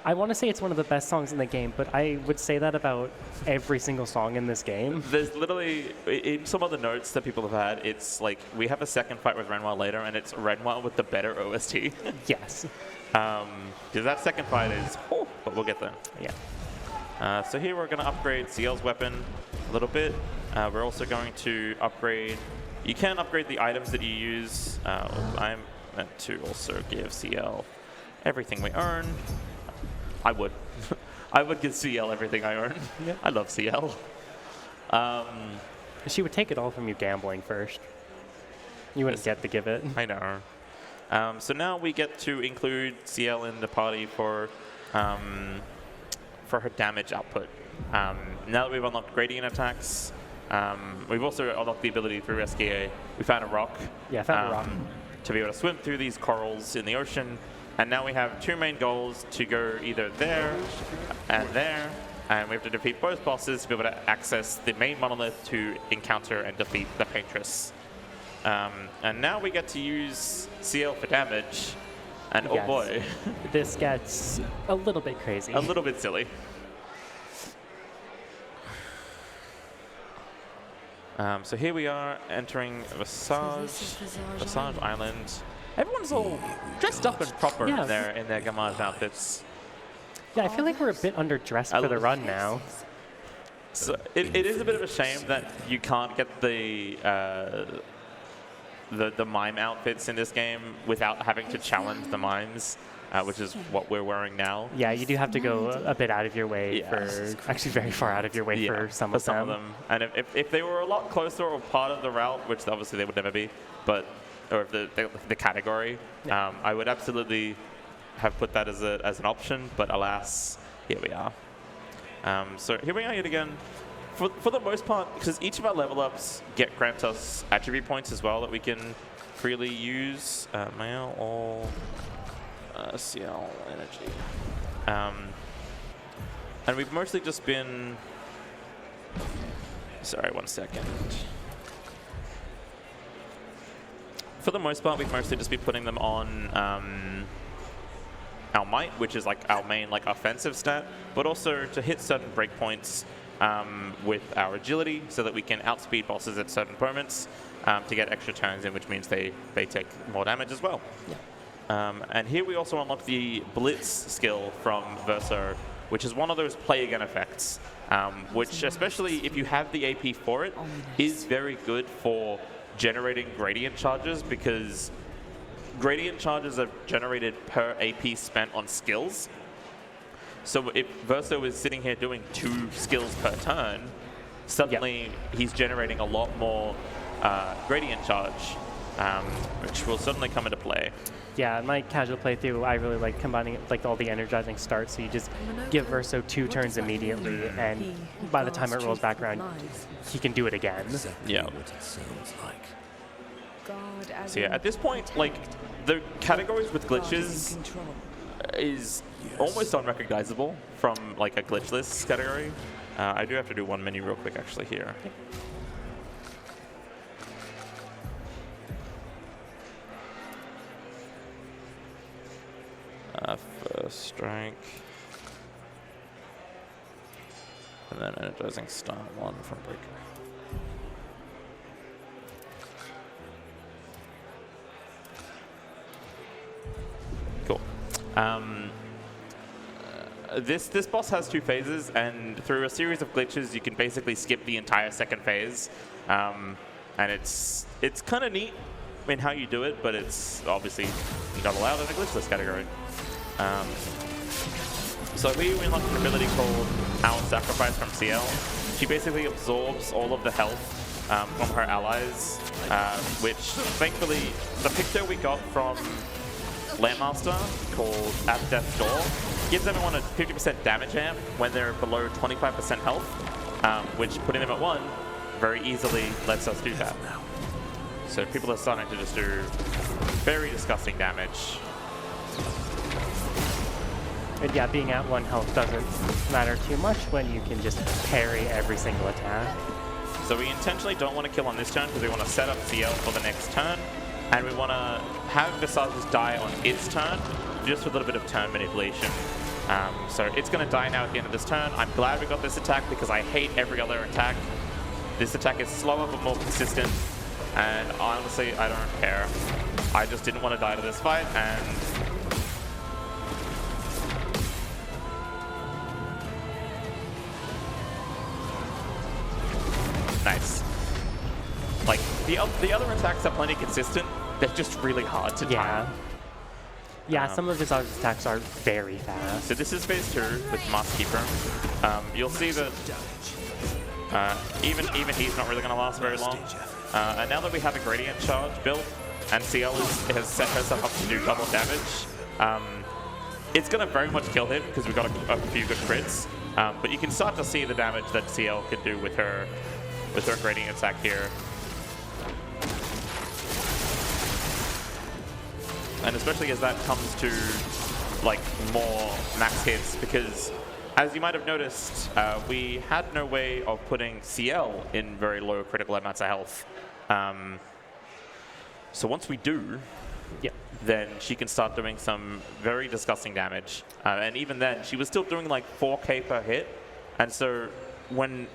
I want to say it's one of the best songs in the game, but I would say that about every single song in this game.
There's literally, in some of the notes that people have had, it's like, we have a second fight with Renoir later, and it's Renoir with the better OST.
Yes.
Because that second fight is, but we'll get there.
Yeah.
So here we're going to upgrade CL's weapon a little bit. We're also going to upgrade, you can upgrade the items that you use. I'm meant to also give CL everything we earn. I would. I would give CL everything I earn.
Yep.
I love CL.
She would take it all from you gambling first. You wouldn't get to give it.
I know. So now we get to include CL in the party for her damage output. Now that we've unlocked gradient attacks, we've also unlocked the ability through SKA. We found a rock.
Yeah, I found a rock.
To be able to swim through these corals in the ocean. And now we have 2 main goals to go either there, and we have to defeat both bosses to be able to access the main monolith to encounter and defeat the Paintress. And now we get to use CL for damage, and
yes.
Oh boy.
This gets a little bit crazy.
A little bit silly. So here we are entering Visage Island. Everyone's all dressed up and proper in their Gammage outfits.
Yeah, I feel like we're a bit underdressed for the run now.
So it is a bit of a shame that you can't get the mime outfits in this game without having to challenge the mimes, which is what we're wearing now.
Yeah, you do have to go a bit out of your way for, actually very far out of your way for some of them.
And if they were a lot closer or part of the route, which obviously they would never be, but or if the category, I would absolutely have put that as an option, but alas, here we are. So here we are yet again. For the most part, because each of our level ups grant us attribute points as well that we can freely use. Mail or CL energy. And we've mostly just been. Sorry, 1 second. For the most part, we've mostly just been putting them on our might, which is like our main offensive stat, but also to hit certain breakpoints with our agility so that we can outspeed bosses at certain moments to get extra turns in, which means they take more damage as well. Yeah. And here we also unlock the Blitz skill from Verso, which is one of those play again effects, which especially if you have the AP for it, is very good for generating gradient charges, because gradient charges are generated per AP spent on skills. So if Verso is sitting here doing 2 skills per turn, suddenly he's generating a lot more gradient charge. which will certainly come into play.
Yeah, in my casual playthrough, I really like combining like all the energizing starts. So you just give Verso 2 turns immediately, and by the time it rolls back around, he can do it again.
Yeah.
God,
So yeah, at this point, like the categories with glitches is almost unrecognizable from like a glitchless category. I do have to do one menu real quick actually here. First strike. And then energizing start 1 from breaker. Cool. This boss has 2 phases, and through a series of glitches, you can basically skip the entire second phase. And it's kind of neat in how you do it, but it's obviously not allowed in a glitchless category. So we unlocked an ability called Our Sacrifice from CL. She basically absorbs all of the health from her allies, which thankfully the picture we got from Landmaster called At Death's Door gives everyone a 50% damage amp when they're below 25% health, which putting them at 1 very easily lets us do that. So people are starting to just do very disgusting damage.
And yeah, being at 1 health doesn't matter too much when you can just parry every single attack.
So we intentionally don't want to kill on this turn because we want to set up CL for the next turn, and we want to have Visage's die on its turn, just with a little bit of turn manipulation. So it's going to die now at the end of this turn. I'm glad we got this attack because I hate every other attack. This attack is slower but more consistent, and honestly, I don't care. I just didn't want to die to this fight, and nice. Like, the other attacks are plenty consistent. They're just really hard to time.
Yeah, some of his attacks are very fast.
So this is phase 2 with Master Keeper. You'll see that even he's not really going to last very long. And now that we have a Gradient Charge built, and CL has set herself up to do double damage, it's going to very much kill him because we've got a few good crits. But you can start to see the damage that CL can do with her Gradient attack here. And especially as that comes to like more max hits, because as you might have noticed, we had no way of putting CL in very low critical amounts of health. So once we do, then she can start doing some very disgusting damage. And even then, she was still doing like 4k per hit. And so when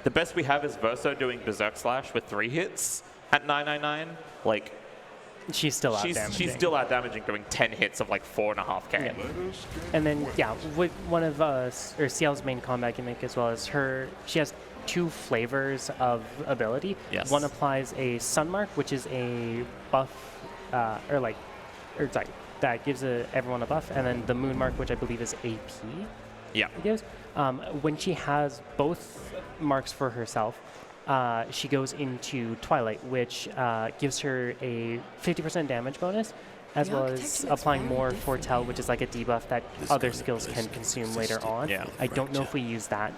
the best we have is Verso doing Berserk Slash with 3 hits at 999, like
she's still out damaging.
She's still out damaging, doing 10 hits of like 4.5k.
Yeah. And then, one of or CL's main combat gimmick as well as she has 2 flavors of ability.
Yes.
One applies a Sun Mark, which is a buff, that gives everyone a buff, and then the Moon Mark, which I believe is AP.
Yeah.
It gives. When she has both marks for herself, she goes into Twilight, which gives her a 50% damage bonus, as well as applying more Foretell, which is like a debuff that other skills can consume later on.
Yeah.
I don't know if we use that.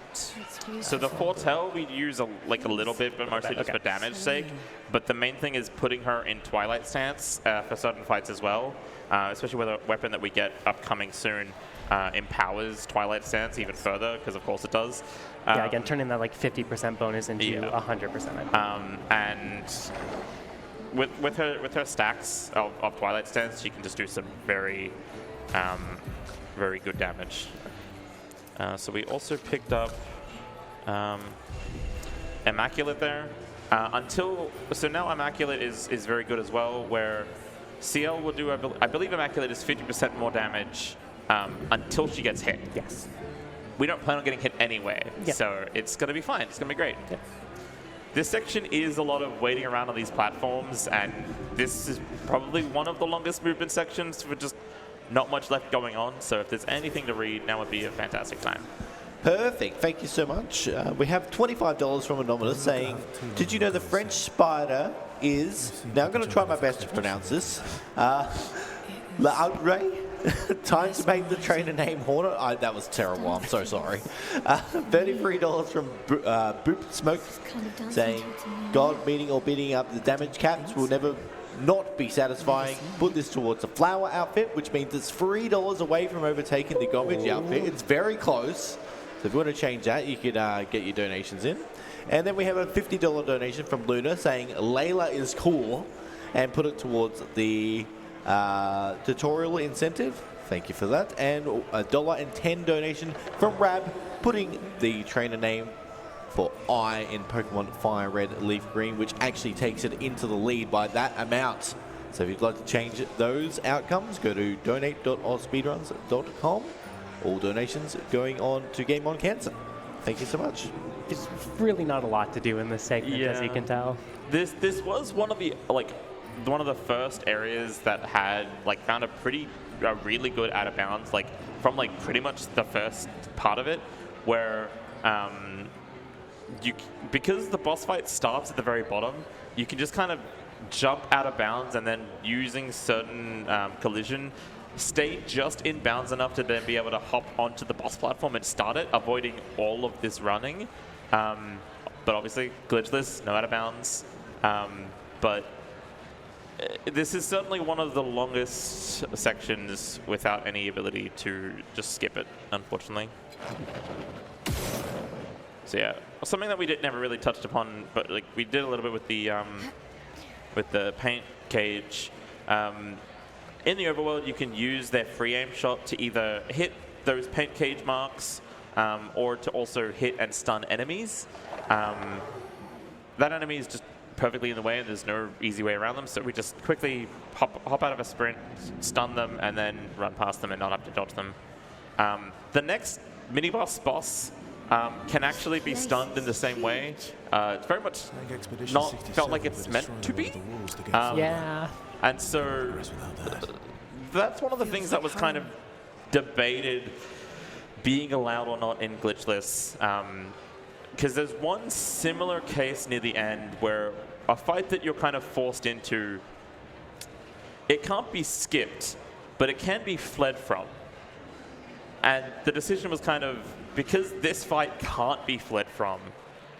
So the Foretell we use a little bit, but mostly just for damage sake. But the main thing is putting her in Twilight stance for certain fights as well, especially with a weapon that we get upcoming soon. Empowers Twilight stance even further, because of course it does.
Again, turning that like 50% bonus into 100%.
And with her stacks of Twilight stance, she can just do some very good damage. So we also picked up Immaculate there. So now Immaculate is very good as well, where CL will do, I believe Immaculate is 50% more damage until she gets hit.
Yes.
We don't plan on getting hit anyway, so it's going to be fine. It's going to be great.
Yeah.
This section is a lot of waiting around on these platforms, and this is probably one of the longest movement sections with just not much left going on. So if there's anything to read, now would be a fantastic time.
Perfect. Thank you so much. We have $25 from Anonymous saying, did you know the French spider is, now I'm going to try my best to pronounce this, Laudre. Time to make the trainer name Hornet. That was terrible, I'm so sorry. $33 from Boop Smoke, saying, God meeting or beating up the damage caps will never not be satisfying. Put this towards the flower outfit, which means it's $3 away from overtaking the garbage outfit. It's very close. So if you want to change that, you could get your donations in. And then we have a $50 donation from Luna saying, Layla is cool, and put it towards the tutorial incentive. Thank you for that. And $1.10 donation from Rab, putting the trainer name for I in Pokemon Fire Red Leaf Green, which actually takes it into the lead by that amount. So if you'd like to change those outcomes, go to donate.AusSpeedruns.com. All donations going on to Game On Cancer. Thank you so much.
There's really not a lot to do in this segment, as you can tell.
This was one of the first areas that had found a really good out of bounds, from pretty much the first part of it, where because the boss fight starts at the very bottom, you can just kind of jump out of bounds and then using certain collision, stay just in bounds enough to then be able to hop onto the boss platform and start it, avoiding all of this running. But obviously, glitchless, no out of bounds. But this is certainly one of the longest sections without any ability to just skip it, unfortunately. So yeah, something that we never really touched upon, but we did a little bit with the paint cage. In the overworld, you can use their free aim shot to either hit those paint cage marks or to also hit and stun enemies. That enemy is just perfectly in the way and there's no easy way around them, so we just quickly hop out of a sprint, stun them, and then run past them and not have to dodge them. The next mini-boss can actually be stunned in the same way. It's very much not felt like it's meant to be.
Yeah.
And so that's one of the things that was kind of debated being allowed or not in glitchless. Because there's one similar case near the end where a fight that you're kind of forced into, it can't be skipped, but it can be fled from. And the decision was kind of, because this fight can't be fled from,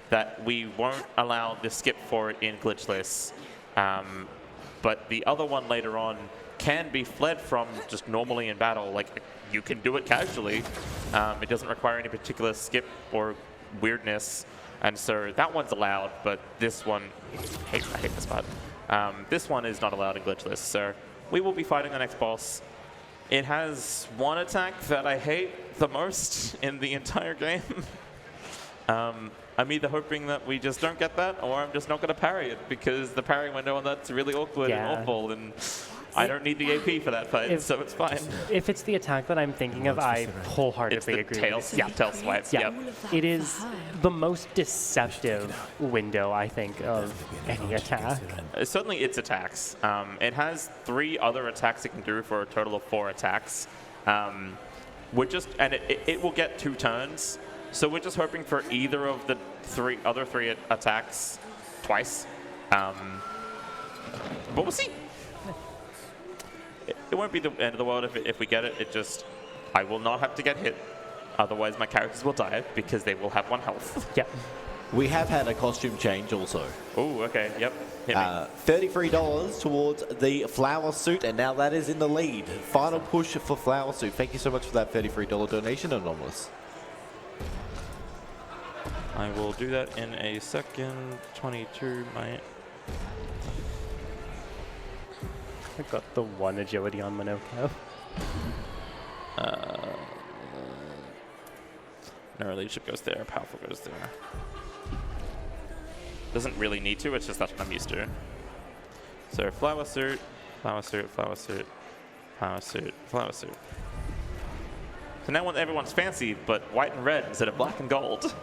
that we won't allow the skip for it in glitchless. But the other one later on can be fled from just normally in battle. You can do it casually. It doesn't require any particular skip or weirdness, and so that one's allowed, but this one, I hate this part. This one is not allowed in glitchless, so we will be fighting the next boss. It has one attack that I hate the most in the entire game. I'm either hoping that we just don't get that, or I'm just not going to parry it, because the parry window on that's really awkward and awful, and I don't need the AP for that fight, so it's fine.
If it's the attack that I'm thinking of, I wholeheartedly agree.
Tail swipe.
Yeah. It is the most deceptive window, I think, of any attack.
Certainly its attacks. It has 3 other attacks it can do for a total of 4 attacks. It will get 2 turns, so we're just hoping for either of the other three attacks twice. But we'll see. It won't be the end of the world if we get it. I will not have to get hit. Otherwise, my characters will die because they will have 1 health.
Yeah.
We have had a costume change also.
Oh, okay. Yep.
$33 towards the flower suit, and now that is in the lead. Final push for flower suit. Thank you so much for that $33 donation, Anonymous.
I will do that in a second. 22, my...
I've got the 1 agility on Monoko.
No, leadership goes there, powerful goes there. Doesn't really need to, it's just that's what I'm used to. So flower suit, flower suit, flower suit, flower suit, flower suit. So now everyone's fancy, but white and red instead of black and gold.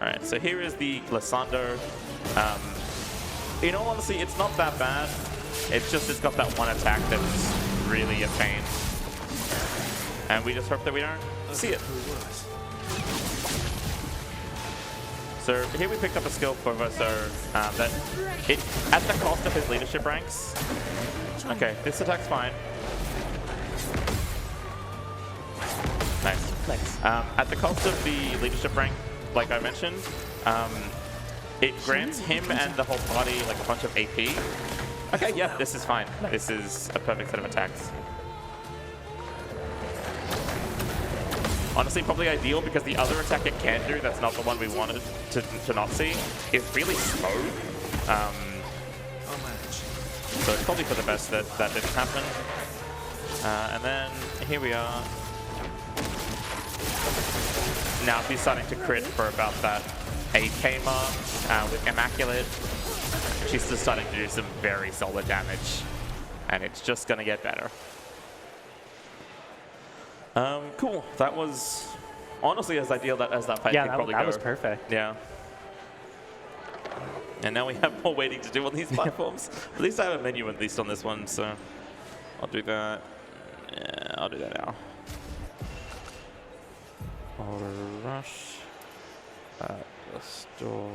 Alright, so here is the Glissando. In all honesty, it's not that bad. It's got that 1 attack that's really a pain. And we just hope that we don't see it. So here we picked up a skill for Verso that it at the cost of his leadership ranks. Okay, this attack's fine. Nice.
Nice.
At the cost of the leadership rank, like I mentioned, it grants him and the whole party like a bunch of AP. Okay, yeah, this is fine.
Nice.
This is a perfect set of attacks. Honestly, probably ideal because the other attack it can do, that's not the one we wanted to not see, is really slow. So it's probably for the best that that didn't happen. And then here we are. Now he's starting to crit for about that 8k mark with Immaculate. She's just starting to do some very solid damage. And it's just going to get better. Cool. That was honestly as ideal as that fight could probably go.
Yeah, that was perfect.
Yeah. And now we have more waiting to do on these platforms. At least I have a menu at least on this one, so I'll do that. Yeah, I'll do that now. Auto rush at the store.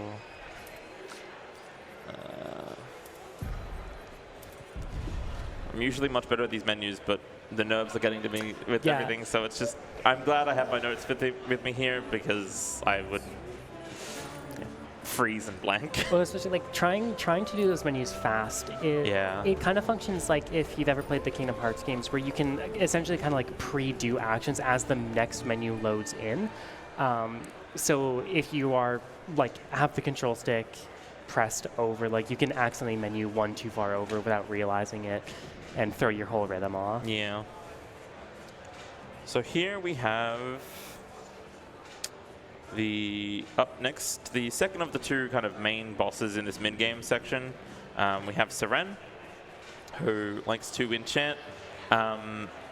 I'm usually much better at these menus, but the nerves are getting to me with everything, so it's just, I'm glad I have my notes with me here because I would freeze and blank.
Well, especially like trying to do those menus fast. It kind of functions like if you've ever played the Kingdom Hearts games where you can essentially kind of like pre-do actions as the next menu loads in. So if you are like have the control stick pressed over, like you can accidentally menu one too far over without realizing it and throw your whole rhythm off.
Yeah. So here we have up next, the second of the two kind of main bosses in this mid-game section. We have Seren, who likes to enchant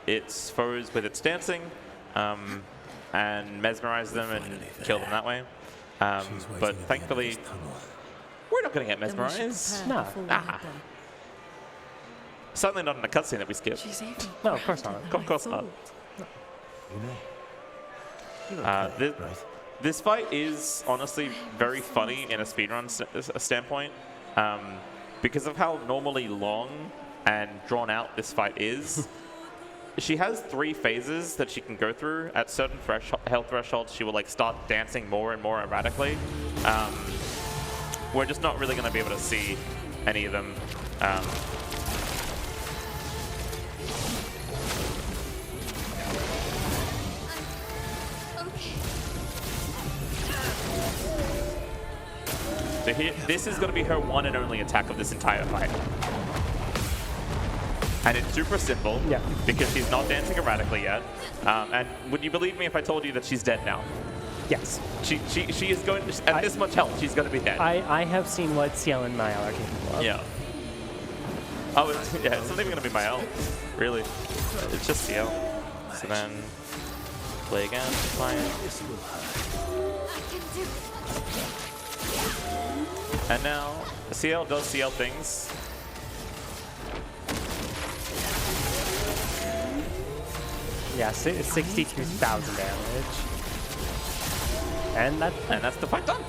its foes with its dancing and mesmerize them and kill them that way. But thankfully, we're not going to get mesmerized.
No.
Certainly not in a cutscene that we skip.
No, of course not.
Of course not. This fight is honestly very funny in a speedrun standpoint because of how normally long and drawn out this fight is. She has 3 phases that she can go through. At certain health thresholds, she will like start dancing more and more erratically. We're just not really going to be able to see any of them. So here, this is going to be her one and only attack of this entire fight. And it's super simple because she's not dancing erratically yet. And would you believe me if I told you that she's dead now?
Yes.
She is going to, at this much health, she's going to be dead.
I have seen what Ciel and Mael are capable of.
Yeah. Oh, it's not even going to be Mael, really. It's just Ciel. So then, play again, fine. And now, Ciel does Ciel things.
Yeah, 62,000 damage. And
that's the fight done.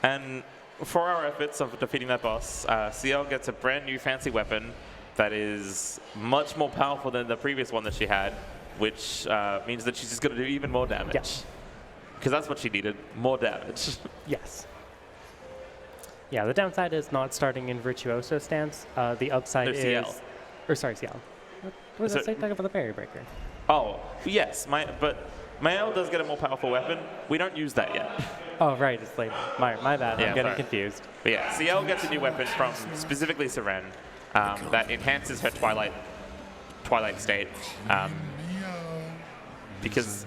And for our efforts of defeating that boss, Ciel gets a brand new fancy weapon that is much more powerful than the previous one that she had, which means that she's just going to do even more damage.
Yes.
Because that's what she needed, more damage.
Yes. Yeah, the downside is not starting in Virtuoso stance. The upside is...
Ciel.
Or sorry, Ciel. What does that say? Talk about the parry breaker.
Oh, yes, but Mael does get a more powerful weapon. We don't use that yet.
Oh, right, it's like, my bad, I'm getting confused.
But yeah, Ciel gets a new weapon from specifically Seren that enhances her Twilight state. Because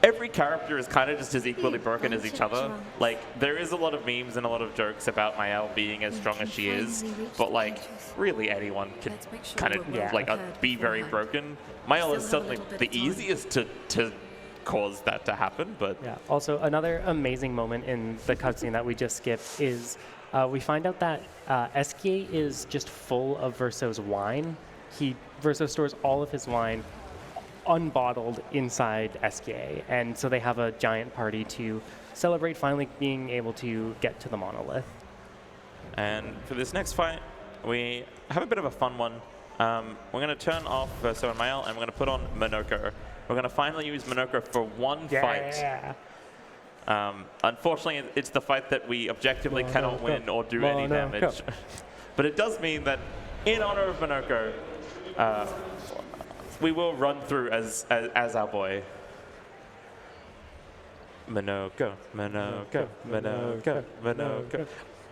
every character is kind of just as equally broken as each other. Like, there is a lot of memes and a lot of jokes about Mael being as strong as she is, but like, really anyone can kind of be very broken. Mael is certainly the easiest to cause that to happen, but...
Yeah, also another amazing moment in the cutscene that we just skipped is we find out that Esquier is just full of Verso's wine. Verso stores all of his wine unbottled inside SKA, and so they have a giant party to celebrate finally being able to get to the monolith.
And for this next fight, we have a bit of a fun one. We're going to turn off Verso and Mael, and we're going to put on Monoko. We're going to finally use Monoko for one fight. Unfortunately, it's the fight that we objectively cannot win or do any damage. But it does mean that in honor of Monoko, we will run through as our boy. Monoko, Monoko, Monoko, Monoko.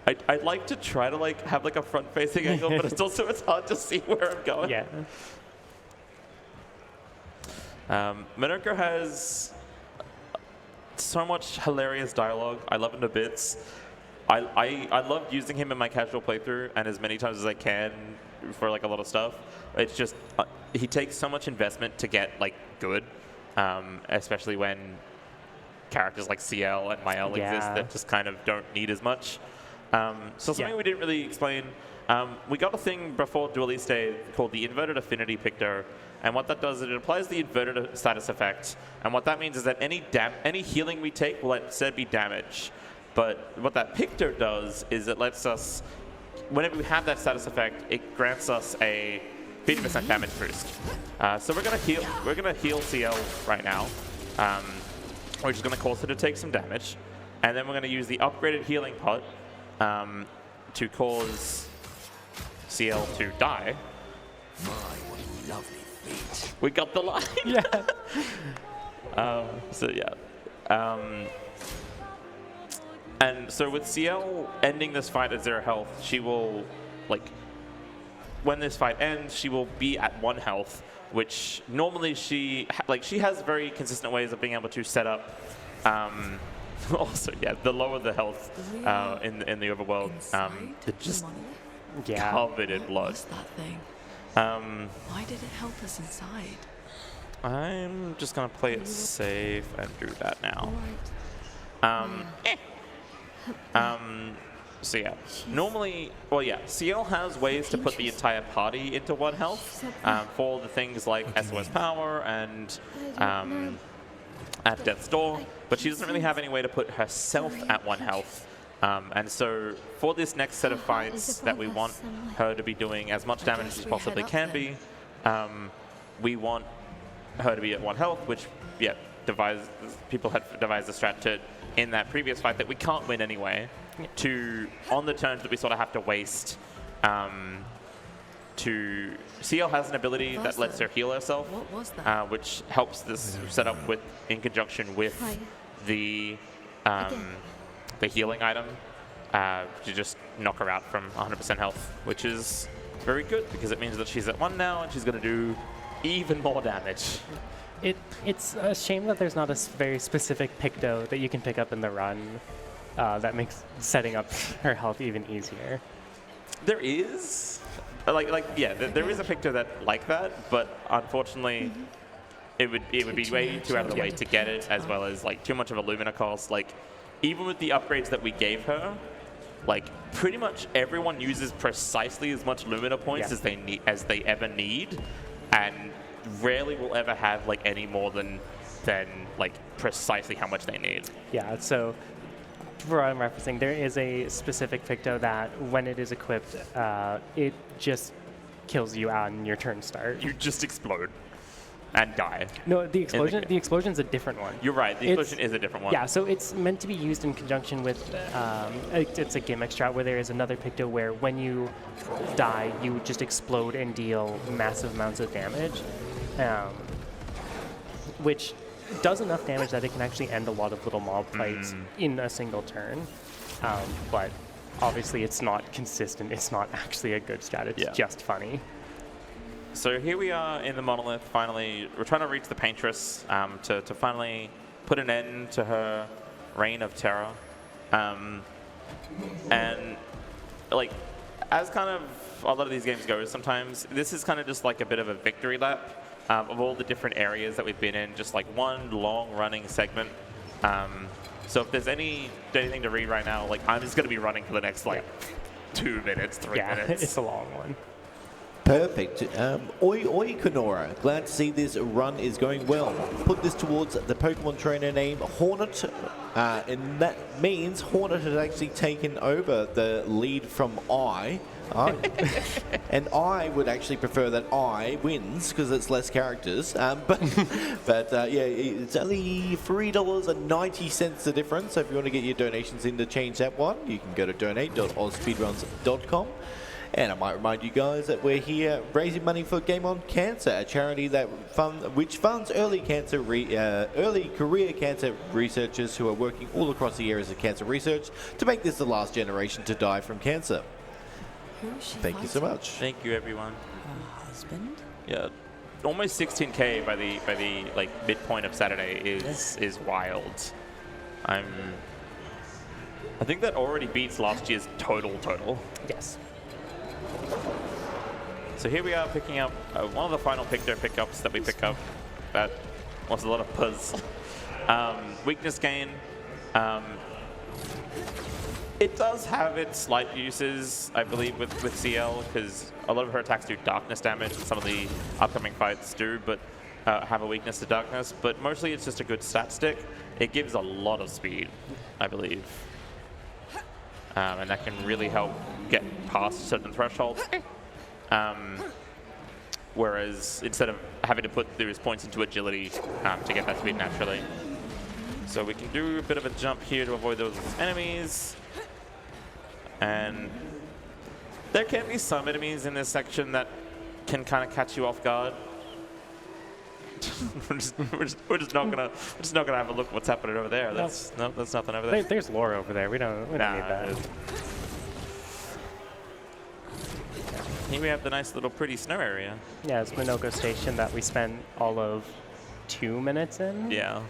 I'd like to try to like have like a front-facing angle, but it's hard to see where I'm going.
Yeah.
Monoko has so much hilarious dialogue. I love him to bits. I love using him in my casual playthrough and as many times as I can for like a lot of stuff. It's just he takes so much investment to get like good, especially when characters like CL and Mael exist that just kind of don't need as much. So something we didn't really explain. We got a thing before Dueliste Day called the Inverted Affinity Picto, and what that does is it applies the inverted status effect, and what that means is that any healing we take will instead be damage. But what that Picto does is it lets us, whenever we have that status effect, it grants us a 50% damage boost. So we're gonna heal CL right now, which is gonna cause her to take some damage, and then we're gonna use the upgraded healing pot to cause CL to die.
My, what a lovely feat.
We got the line.
Yeah.
So yeah. And so with CL ending this fight at 0 health, she will, like, when this fight ends, she will be at 1 health, which normally she has very consistent ways of being able to set up. Also, yeah, the lower the health in the overworld, it just covered in blood.
What's that thing? Why did it help us inside?
I'm just gonna play it safe and do that now. So yeah, normally, well yeah, CL has ways to put the entire party into 1 health for the things like SOS Power and at Death's Door, but she doesn't really have any way to put herself at 1 health. And so for this next set of fights that we want her to be doing as much damage as she possibly can be, we want her to be at 1 health, which, yeah, people had devised a strat to, in that previous fight that we can't win anyway, to, on the turns that we sort of have to waste, CL has an ability that lets her heal herself, which helps this setup in conjunction with the healing item to just knock her out from 100% health, which is very good because it means that she's at 1 now and she's going to do even more damage.
It's a shame that there's not a very specific Picto that you can pick up in the run that makes setting up her health even easier.
There is. There is a Picto that like that, but unfortunately, it would be way too out of the way to get it, as well as like too much of a Lumina cost. Like, even with the upgrades that we gave her, like pretty much everyone uses precisely as much Lumina points as they ever need, and rarely will ever have like any more than like precisely how much they need.
Yeah. So, for what I'm referencing, there is a specific Picto that when it is equipped, it just kills you on your turn start.
You just explode and die.
No, the explosion's a different one.
You're right, the explosion is a different one.
Yeah, so it's meant to be used in conjunction with, it's a gimmick strat where there is another Picto where when you die, you just explode and deal massive amounts of damage, which does enough damage that it can actually end a lot of little mob fights in a single turn. But obviously it's not consistent, it's not actually a good strat, it's just funny.
So here we are in the monolith, finally. We're trying to reach the Paintress to finally put an end to her reign of terror. And like, as kind of a lot of these games go, sometimes this is kind of just like a bit of a victory lap of all the different areas that we've been in, just like one long running segment. So if there's anything to read right now, like I'm just going to be running for the next like 2 minutes, 3 minutes.
It's a long one.
Perfect. Oi, Kenorah. Glad to see this run is going well. Put this towards the Pokemon trainer named Hornet, and that means Hornet has actually taken over the lead from I. And I would actually prefer that I wins because it's less characters. But yeah, it's only $3.90 the difference. So if you want to get your donations in to change that one, you can go to donate.ausspeedruns.com. And I might remind you guys that we're here raising money for Game On Cancer, a charity that which funds early career cancer researchers who are working all across the areas of cancer research to make this the last generation to die from cancer. Thank you so much.
Thank you, everyone.
Her husband?
Yeah, almost 16K by the like midpoint of Saturday is wild. I think that already beats last year's total.
Yes.
So here we are picking up one of the final pickups that we pick up. That was a lot of buzz. Weakness gain. It does have its slight uses, I believe, with CL, because a lot of her attacks do darkness damage, and some of the upcoming fights do, but have a weakness to darkness. But mostly it's just a good stat stick. It gives a lot of speed, I believe. And that can really help get past certain thresholds. Whereas instead of having to put those points into agility to get that speed naturally. So we can do a bit of a jump here to avoid those enemies. And there can be some enemies in this section that can kind of catch you off guard. we're just not gonna have a look at what's happening over there. That's nothing over there.
There's lore over there. We don't need that.
Here we have the nice little pretty snow area.
Yeah, it's Minoko Station that we spent all of 2 minutes in.
Yeah.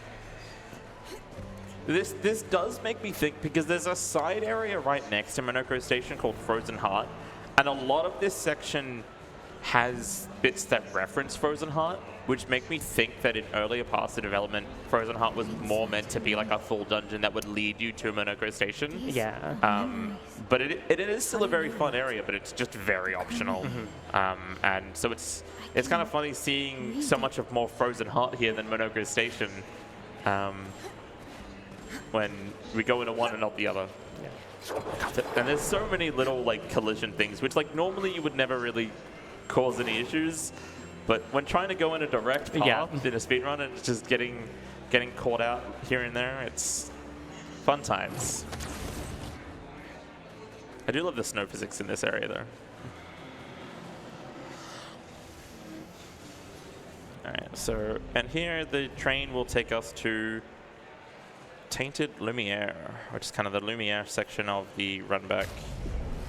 This does make me think, because there's a side area right next to Minoko Station called Frozen Heart, and a lot of this section has bits that reference Frozen Heart, which make me think that in earlier parts of development, Frozen Heart was more meant to be like a full dungeon that would lead you to Minoko Station.
Yeah.
But it is still a very fun area, but it's just very optional. And so it's kind of funny seeing so much of more Frozen Heart here than Minoko Station when we go into one and not the other. Yeah. And there's so many little like collision things, which like normally you would never really cause any issues. But when trying to go in a direct path in a speedrun and it's just getting caught out here and there, it's fun times. I do love the snow physics in this area, though. All right, so, and here the train will take us to Tainted Lumiere, which is kind of the Lumiere section of the run back.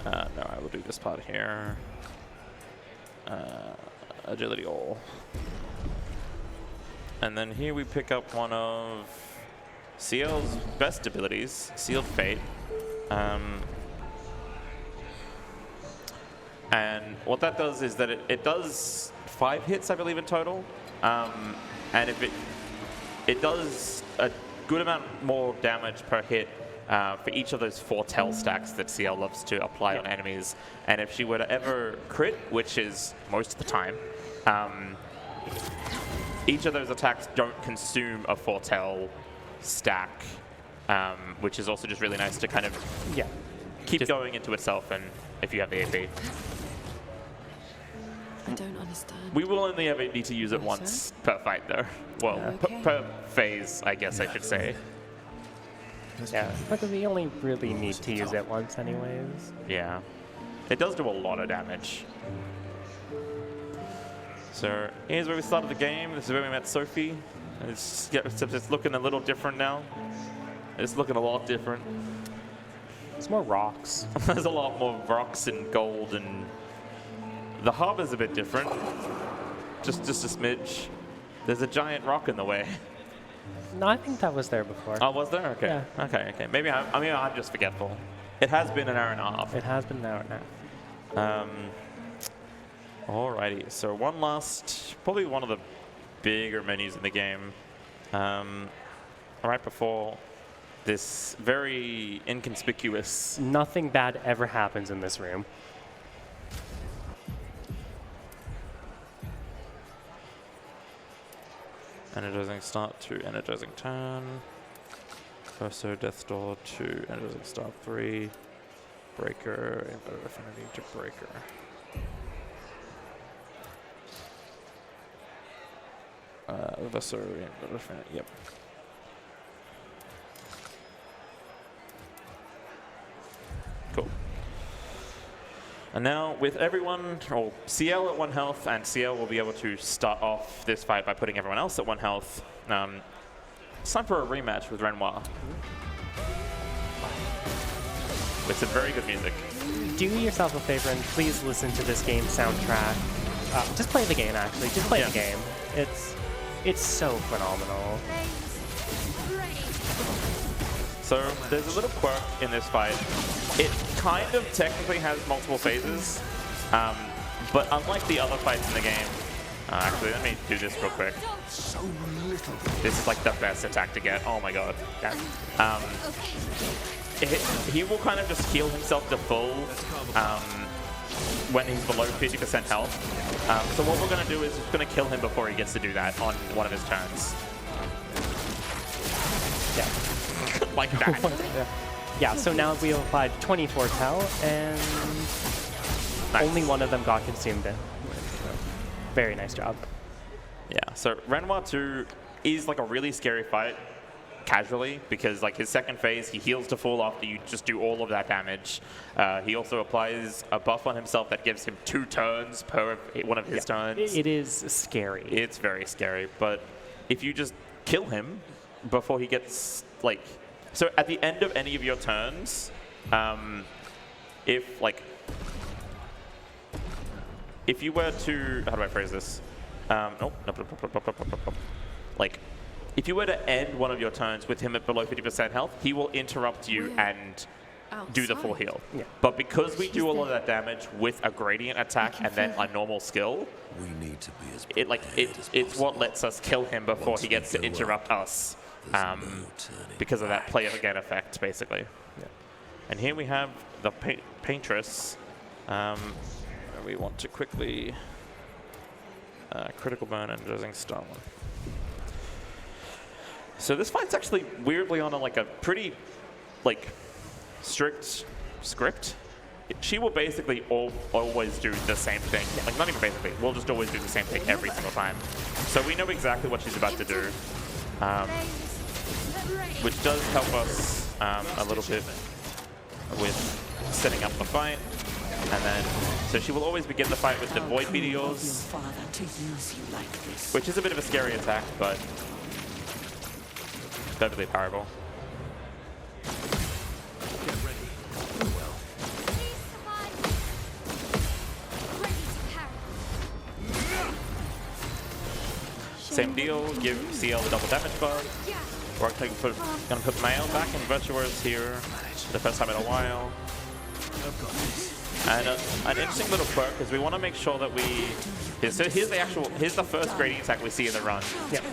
No, I will do this part here. Agility all. And then here we pick up one of CL's best abilities, Sealed Fate. And what that does is that it does 5 hits, I believe, in total. And if it does a good amount more damage per hit for each of those foretell stacks that CL loves to apply on enemies. And if she were to ever crit, which is most of the time, each of those attacks don't consume a foretell stack, which is also just really nice to kind of keep going into itself, and if you have the AP.
I don't understand.
We will only ever need to use it once per fight, though. Well, per phase, I guess I should say.
Yeah, but we only really need to use it once anyways.
Yeah. It does do a lot of damage. So here's where we started the game. This is where we met Sophie. It's looking a little different now. It's looking a lot different.
There's more rocks.
There's a lot more rocks and gold, and the harbor's a bit different. Just a smidge. There's a giant rock in the way.
No, I think that was there before.
Oh, was there? Okay.
Yeah.
Okay. Maybe I'm just forgetful. It has been an hour and a half.
It has been an hour and a half.
Alrighty. So one last, probably one of the bigger menus in the game. Right before this very inconspicuous.
Nothing bad ever happens in this room.
Energizing start to energizing turn. Verso Death Door to energizing start 3. Breaker, inverted affinity to breaker. Verso inverted affinity, yep. Cool. And now with everyone, or CL at 1 health, and CL will be able to start off this fight by putting everyone else at 1 health. It's time for a rematch with Renoir. With some very good music.
Do yourself a favor and please listen to this game's soundtrack. Just play the game, actually. Just play the game. It's so phenomenal.
So there's a little quirk in this fight. It kind of technically has multiple phases, but unlike the other fights in the game, actually let me do this real quick. This is like the best attack to get. Oh my god. He will kind of just heal himself to full when he's below 50% health. So what we're going to do is we're going to kill him before he gets to do that on one of his turns.
Yeah.
Like that.
Yeah, so now we have applied 24 Tel, and only one of them got consumed in. Very nice job.
Yeah, so Renoir 2 is like a really scary fight casually, because like his second phase, he heals to full after you just do all of that damage. He also applies a buff on himself that gives him 2 turns per one of his turns.
It is scary.
It's very scary, but if you just kill him before he gets like... So at the end of any of your turns, if you were to... How do I phrase this? Like, if you were to end one of your turns with him at below 50% health, he will interrupt you and do the full heal.
Yeah.
But because we do all of that damage with a gradient attack and then a normal skill,
We need to be as
it's what lets us kill him before he gets to interrupt us. Because of that play it again effect, basically. Yeah. And here we have the Paintress. We want to quickly critical burn and energizing stun. So this fight's actually weirdly on a pretty strict script. She will basically always do the same thing. Like, not even basically, we'll just always do the same thing every single time. So we know exactly what she's about to do, which does help us a little bit with setting up the fight. And then, so she will always begin the fight with the Void Meteors, which is a bit of a scary attack, but perfectly parable. Same deal, give CL the double damage buff. We're gonna put Mael back in Virtuos here, the first time in a while. And an interesting little quirk is we want to make sure that so here's the first gradient attack we see in the run.
Yep.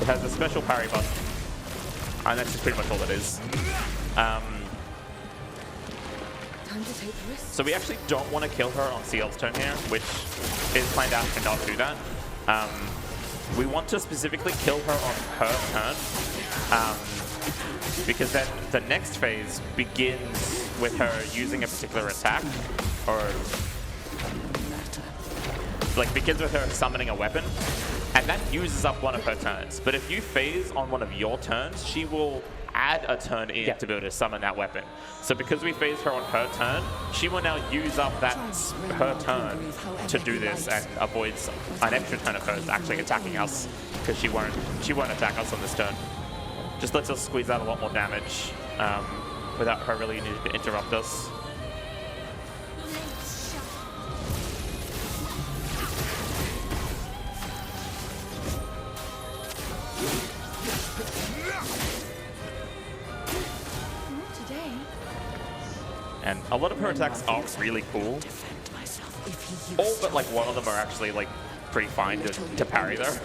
It has a special parry buff, and that's just pretty much all it is. So we actually don't want to kill her on CL's turn here, which is planned out to not do that. We want to specifically kill her on her turn, because then the next phase begins with her using a particular attack, or begins with her summoning a weapon, and that uses up one of her turns. But if you phase on one of your turns, she will add a turn in to be able to summon that weapon. So because we phase her on her turn, she will now use up her turn to do this and avoids an extra turn of hers actually attacking us, because she won't attack us on this turn. Just lets us squeeze out a lot more damage without her really needing to interrupt us. And a lot of her attacks are really cool. All but one of them are actually pretty fine to parry there.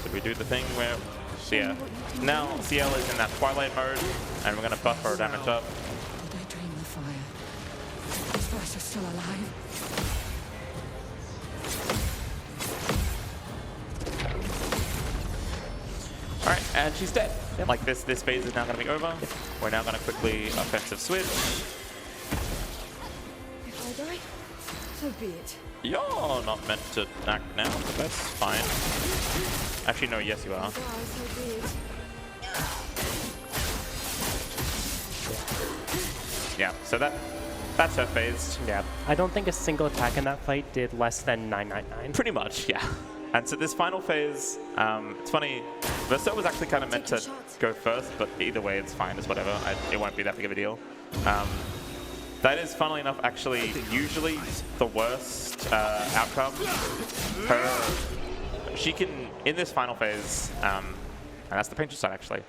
Did we do the thing where, yeah, Now CL is in that Twilight mode, and we're going to buff our damage up.
Did I drain the fire? Is Russia still alive?
Alright, and she's dead. Yep. Like this phase is now going to be over. Yep. We're now going to quickly offensive switch.
If I die, so be it.
You're not meant to act now, but that's fine. Actually, no, yes you are.
If I die, so be it.
Yeah, so that's her phase.
Yeah. I don't think a single attack in that fight did less than 999.
Pretty much, yeah. And so this final phase, it's funny, Verso was actually kind of meant to go first, but either way, it's fine, it's whatever. It won't be that big of a deal. That is, funnily enough, actually usually the worst outcome. She can, in this final phase, and that's the painter side actually,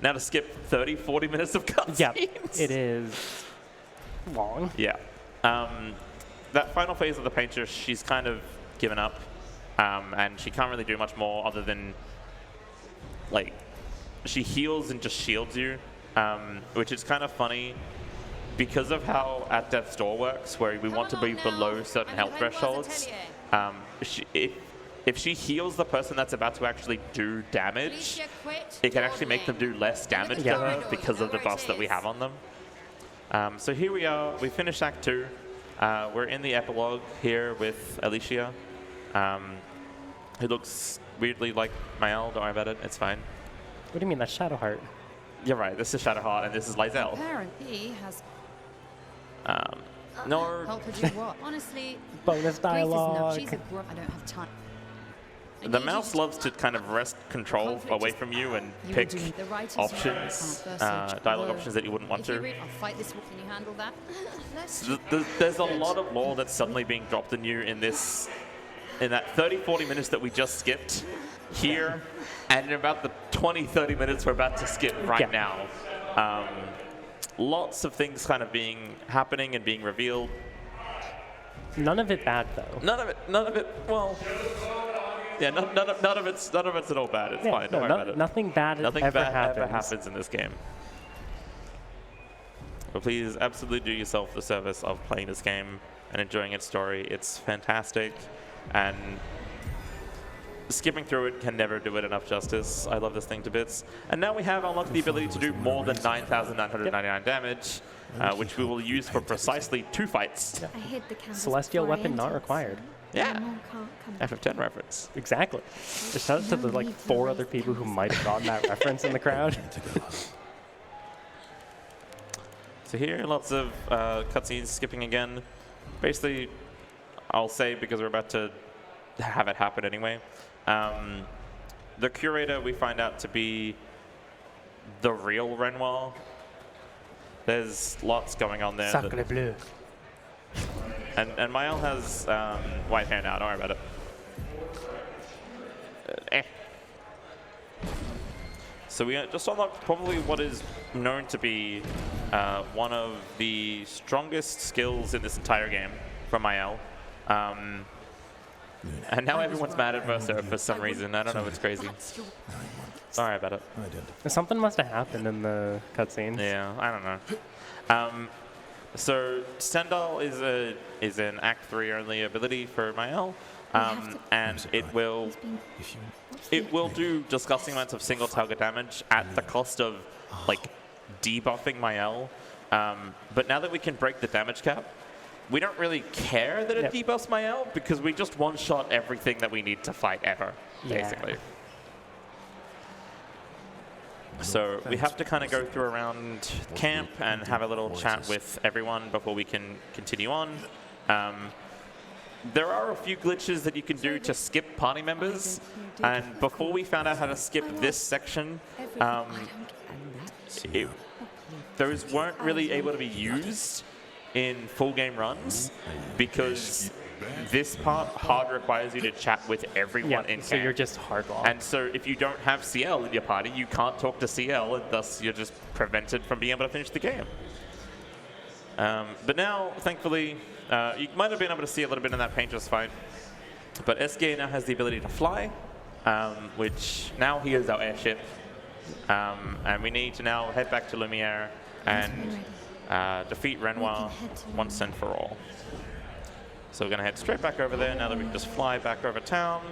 now to skip 30, 40 minutes of cutscenes.
Yeah, it is long.
Yeah. That final phase of the painter, she's kind of given up, and she can't really do much more other than, like, she heals and just shields you, which is kind of funny because of how at Death's Door works, where we want to be below certain health thresholds. If she heals the person that's about to actually do damage, it can actually make them do less damage to her because of the buffs that we have on them. So here we are, we finished Act 2. We're in the epilogue here with Alicia, who looks weirdly like Mael. Don't worry about it, it's fine.
What do you mean, that's Shadowheart?
You're right, this is Shadowheart and this is Lysel.
Apparently has.
No.
Help her do what? Honestly.
Bonus dialogue.
She's a grunt. I don't have time.
The mouse loves to kind of wrest control away from you and pick options, dialogue options that you wouldn't want to.
I'll fight this. Can you handle that?
There's a lot of lore that's suddenly being dropped in you in this, in that 30-40 minutes that we just skipped here, and in about the 20-30 minutes we're about to skip right now. Lots of things kind of happening and being revealed.
None of it bad though.
None of it. Well. Yeah, none of it's at all bad. It's fine. Don't worry about it.
Nothing bad ever happens
in this game. But please absolutely do yourself the service of playing this game and enjoying its story. It's fantastic, and skipping through it can never do it enough justice. I love this thing to bits. And now we have unlocked the ability to do more than 9,999 damage, which we will use for precisely 2 fights.
I hid the
Celestial weapon not required.
Yeah. FF10 reference.
Exactly. Just shout out to the like 4 other people who might have gotten that reference in the crowd.
So here, lots of cutscenes skipping again. Basically, I'll say because we're about to have it happen anyway. The curator we find out to be the real Renoir. There's lots going on there.
Sacre bleu.
And Mael has white hair now, don't worry about it. So we just unlocked probably what is known to be one of the strongest skills in this entire game from Mael. And now everyone's mad at Verso for some reason. I don't know, it's crazy. Sorry about it.
Something must have happened in the cutscene.
Yeah, I don't know. So Stendhal is an Act 3 only ability for Mael, and it will do disgusting amounts of single target damage at the cost of like debuffing Mael. But now that we can break the damage cap, we don't really care that it debuffs Mael because we just one-shot everything that we need to fight ever, basically. So we have to kind of go through around camp and have a little chat with everyone before we can continue on. There are a few glitches that you can do to skip party members, and before we found out how to skip this section, those weren't really able to be used in full game runs because this part hard requires you to chat with everyone in camp.
So you're just hard locked.
And so if you don't have CL in your party, you can't talk to CL, and thus you're just prevented from being able to finish the game. But now, thankfully, you might have been able to see a little bit in that paint just fine. But SGA now has the ability to fly, which now he is our airship. And we need to now head back to Lumiere and defeat Renoir once and for all. So we're going to head straight back over there now that we can just fly back over town.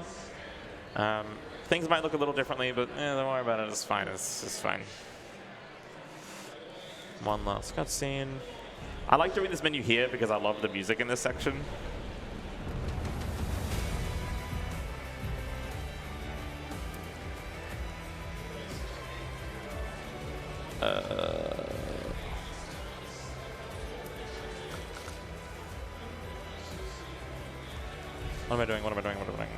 Things might look a little differently, but don't worry about it. It's fine. It's fine. One last cutscene. I like doing this menu here because I love the music in this section. What am I doing? What am I doing? What am I doing?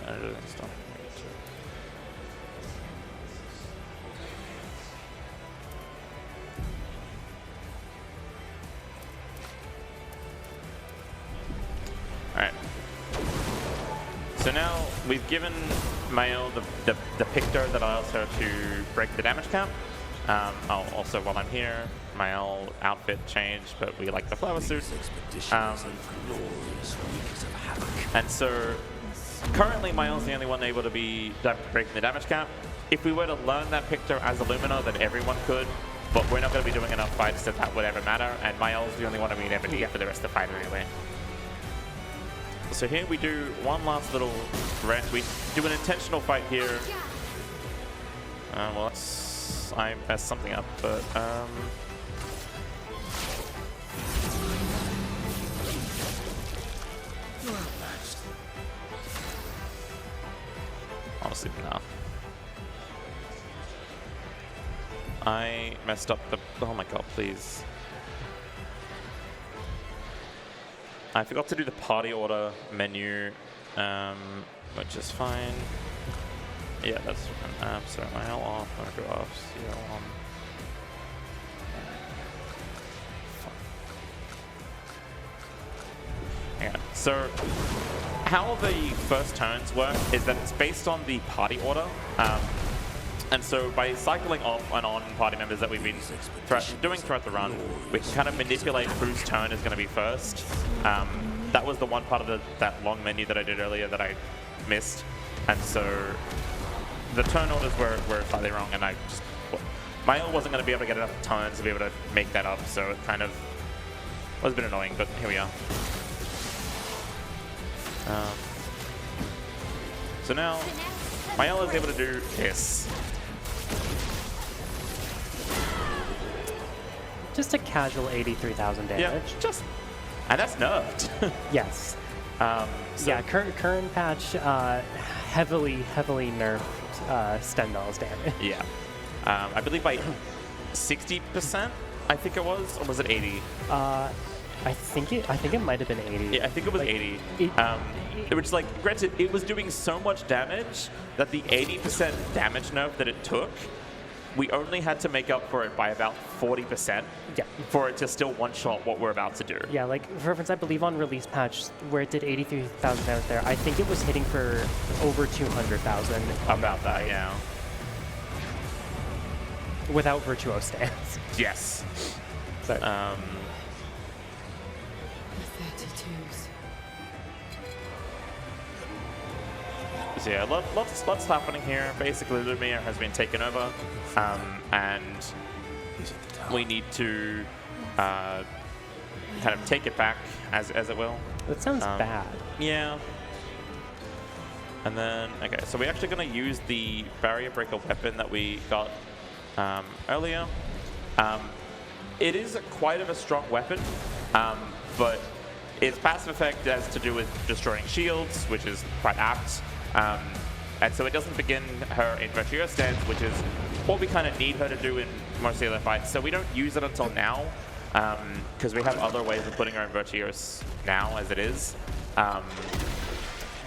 Editing stuff. Alright. So now we've given Mael the pictor that allows her to break the damage cap. Also, while I'm here, Mael outfit changed, but we like the flower suit. And so currently Mael's the only one able to be breaking the damage cap. If we were to learn that picture as Illumina, then everyone could, but we're not going to be doing enough fights that would ever matter, and Mael's the only one we ever need for the rest of the fight anyway. So here we do one last little rest. We do an intentional fight here. Well, I messed something up, but honestly, no. I messed up the. Oh my god, please. I forgot to do the party order menu, which is fine. Yeah, that's fine. So Mael off, I'm gonna go off, CL on. Hang on. So how the first turns work is that it's based on the party order. And so by cycling off and on party members that we've been doing throughout the run, we can kind of manipulate whose turn is going to be first. That was the one part of that long menu that I did earlier that I missed. And so the turn orders were slightly wrong, and Mael wasn't going to be able to get enough turns to be able to make that up, so it kind of was a bit annoying, but here we are. So now Mael is able to do this.
Just a casual 83,000 damage.
Yeah, and that's nerfed.
Yes. Yeah, current patch heavily nerfed Stendhal's damage.
Yeah. I believe by 60%, I think it was, or was it 80?
I think it might have been 80.
Yeah, I think it was 80. Which, like, granted, it was doing so much damage that the 80% damage nerf that it took, we only had to make up for it by about 40% for it to still one-shot what we're about to do.
Yeah, like, for reference, I believe on release patch, where it did 83,000 damage there, I think it was hitting for over 200,000.
About that, yeah.
Without Virtuo stance.
Yes.
So,
The 32s.
So yeah, lots happening here. Basically, Lumiere has been taken over, and we need to kind of take it back as it will.
That sounds bad.
Yeah. And then, okay, so we're actually going to use the barrier breaker weapon that we got earlier. It is quite of a strong weapon, but its passive effect has to do with destroying shields, which is quite apt. And so it doesn't begin her in Virtuo stance, which is what we kind of need her to do in most of the other fights. So we don't use it until now, because we have other ways of putting her in Virtuos now as it is.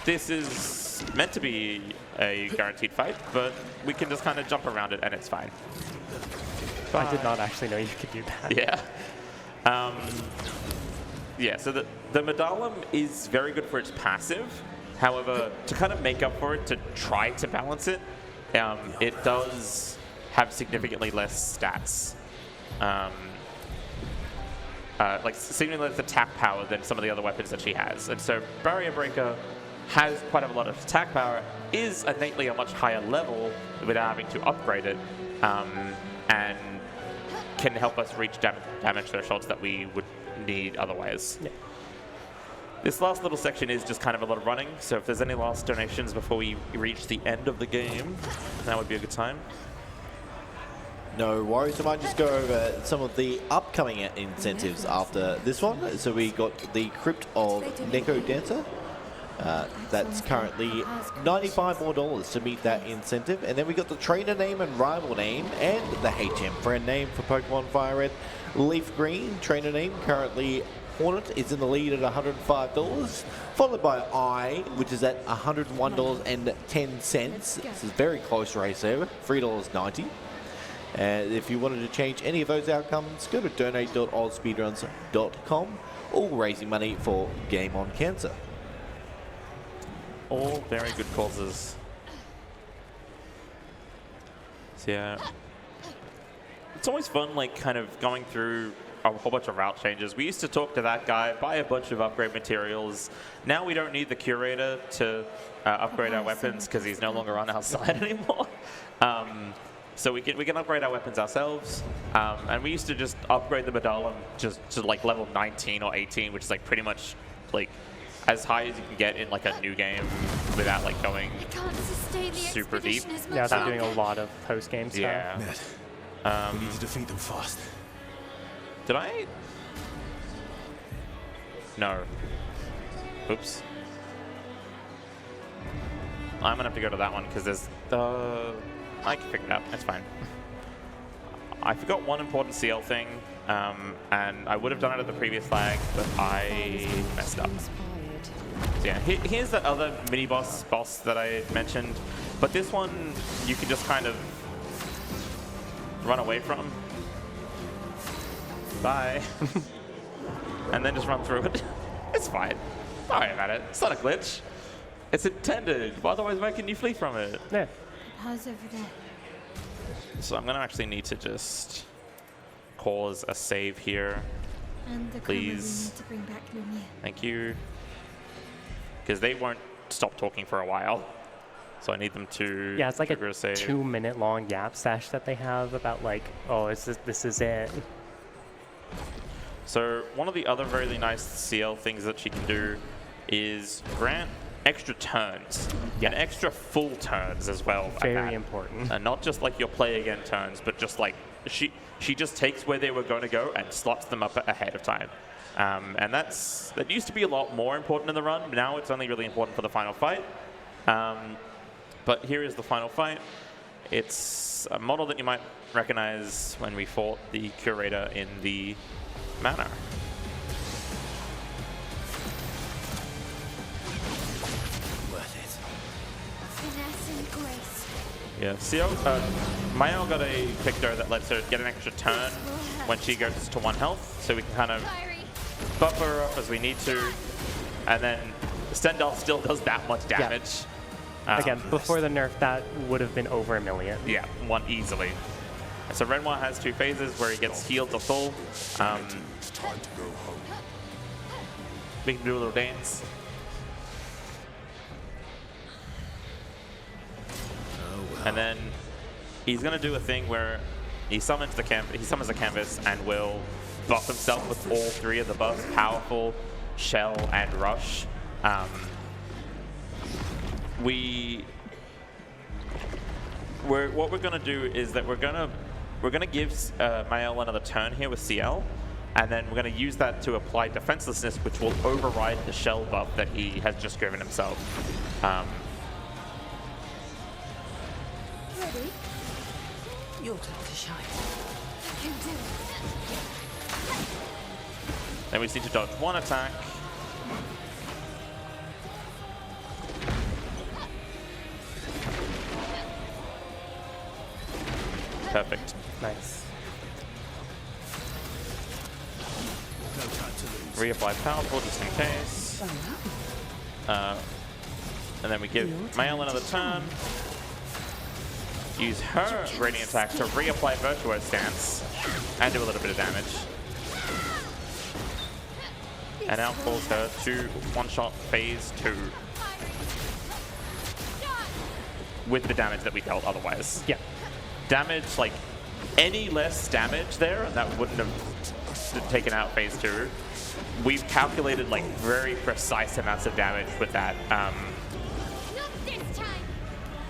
This is meant to be a guaranteed fight, but we can just kind of jump around it and it's fine.
I did not actually know you could do that.
Yeah. Yeah, so the Medallum is very good for its passive. However, to kind of make up for it, to try to balance it, it does have significantly less stats. Like significantly less attack power than some of the other weapons that she has. And so Barrier Breaker
has quite a lot of attack power, is innately a much higher level without having to upgrade it, and can help us reach damage thresholds that we would need otherwise.
Yeah.
This last little section is just kind of a lot of running, so if there's any last donations before we reach the end of the game, that would be a good time.
No worries, I might just go over some of the upcoming incentives after this one. So we got the Crypt of Neko Dancer. That's currently $95 more to meet that incentive. And then we got the trainer name and rival name and the HM friend name for Pokemon Fire Red. Leaf Green, trainer name, currently Hornet is in the lead at $105, followed by I, which is at $101.10. This is a very close race there, $3.90. And if you wanted to change any of those outcomes, go to donate.AusSpeedruns.com, all raising money for Game on Cancer.
All very good causes. So yeah, it's always fun, like, kind of going through a whole bunch of route changes. We used to talk to that guy, buy a bunch of upgrade materials. Now we don't need the curator to upgrade our weapons because he's no longer on our side anymore. So we can upgrade our weapons ourselves, and we used to just upgrade the medallion just to like level 19 or 18, which is like pretty much like as high as you can get in like a new game without like going super deep.
Yeah, they're doing a lot of post-game stuff.
Yeah.
We need to defeat them fast.
Did I? No. Oops. I'm gonna have to go to that one because there's I can figure it out. It's fine. I forgot one important CL thing, and I would have done it at the previous flag, but I messed up. So yeah, here's that other mini boss that I mentioned, but this one you can just kind of run away from. Bye. And then just run through it. It's fine. Don't worry about it. It's not a glitch. It's intended. Otherwise, why can you flee from it?
Yeah.
How's over there?
So I'm going to actually need to just cause a save here.
And the
Please.
need to bring back Lumiere.
Thank you. Because they won't stop talking for a while. So I need them to
Yeah, it's like a
trigger save.
2-minute long yap sesh that they have about like, oh, this is it.
So one of the other really nice CL things that she can do is grant extra turns. And extra full turns as well.
Very important.
And not just like your play again turns, but just like she just takes where they were going to go and slots them up ahead of time. And that used to be a lot more important in the run. Now it's only really important for the final fight. But here is the final fight. It's a model that you might recognize when we fought the curator in the manor. Yeah, CL, Mayo got a Victor that lets her get an extra turn when she goes to 1 health, so we can kind of buffer her up as we need to, and then Stendhal still does that much damage.
Yeah. Again, before the nerf, that would have been over 1 million.
Yeah, one easily. And so Renoir has 2 phases where he gets healed to full.
It's time to go home.
We can do a little dance. And then he's going to do a thing where he summons the canvas and will buff himself with all 3 of the buffs: Powerful, Shell, and Rush. What we're going to do is that we're going to give Mael another turn here with CL, and then we're going to use that to apply defenselessness, which will override the Shell buff that he has just given himself.
Ready?
Your turn to shine.
I can do it.
Then we just need to dodge 1 attack. Perfect.
Nice.
Reapply Powerful just in case. And then we give Mael another turn. Use her Radiant attack to reapply Virtuo Stance and do a little bit of damage. And now calls her to 1-shot phase 2.
with the damage that we dealt otherwise.
Yeah.
Damage, like, any less damage there, and that wouldn't have taken out phase 2. We've calculated, like, very precise amounts of damage with that.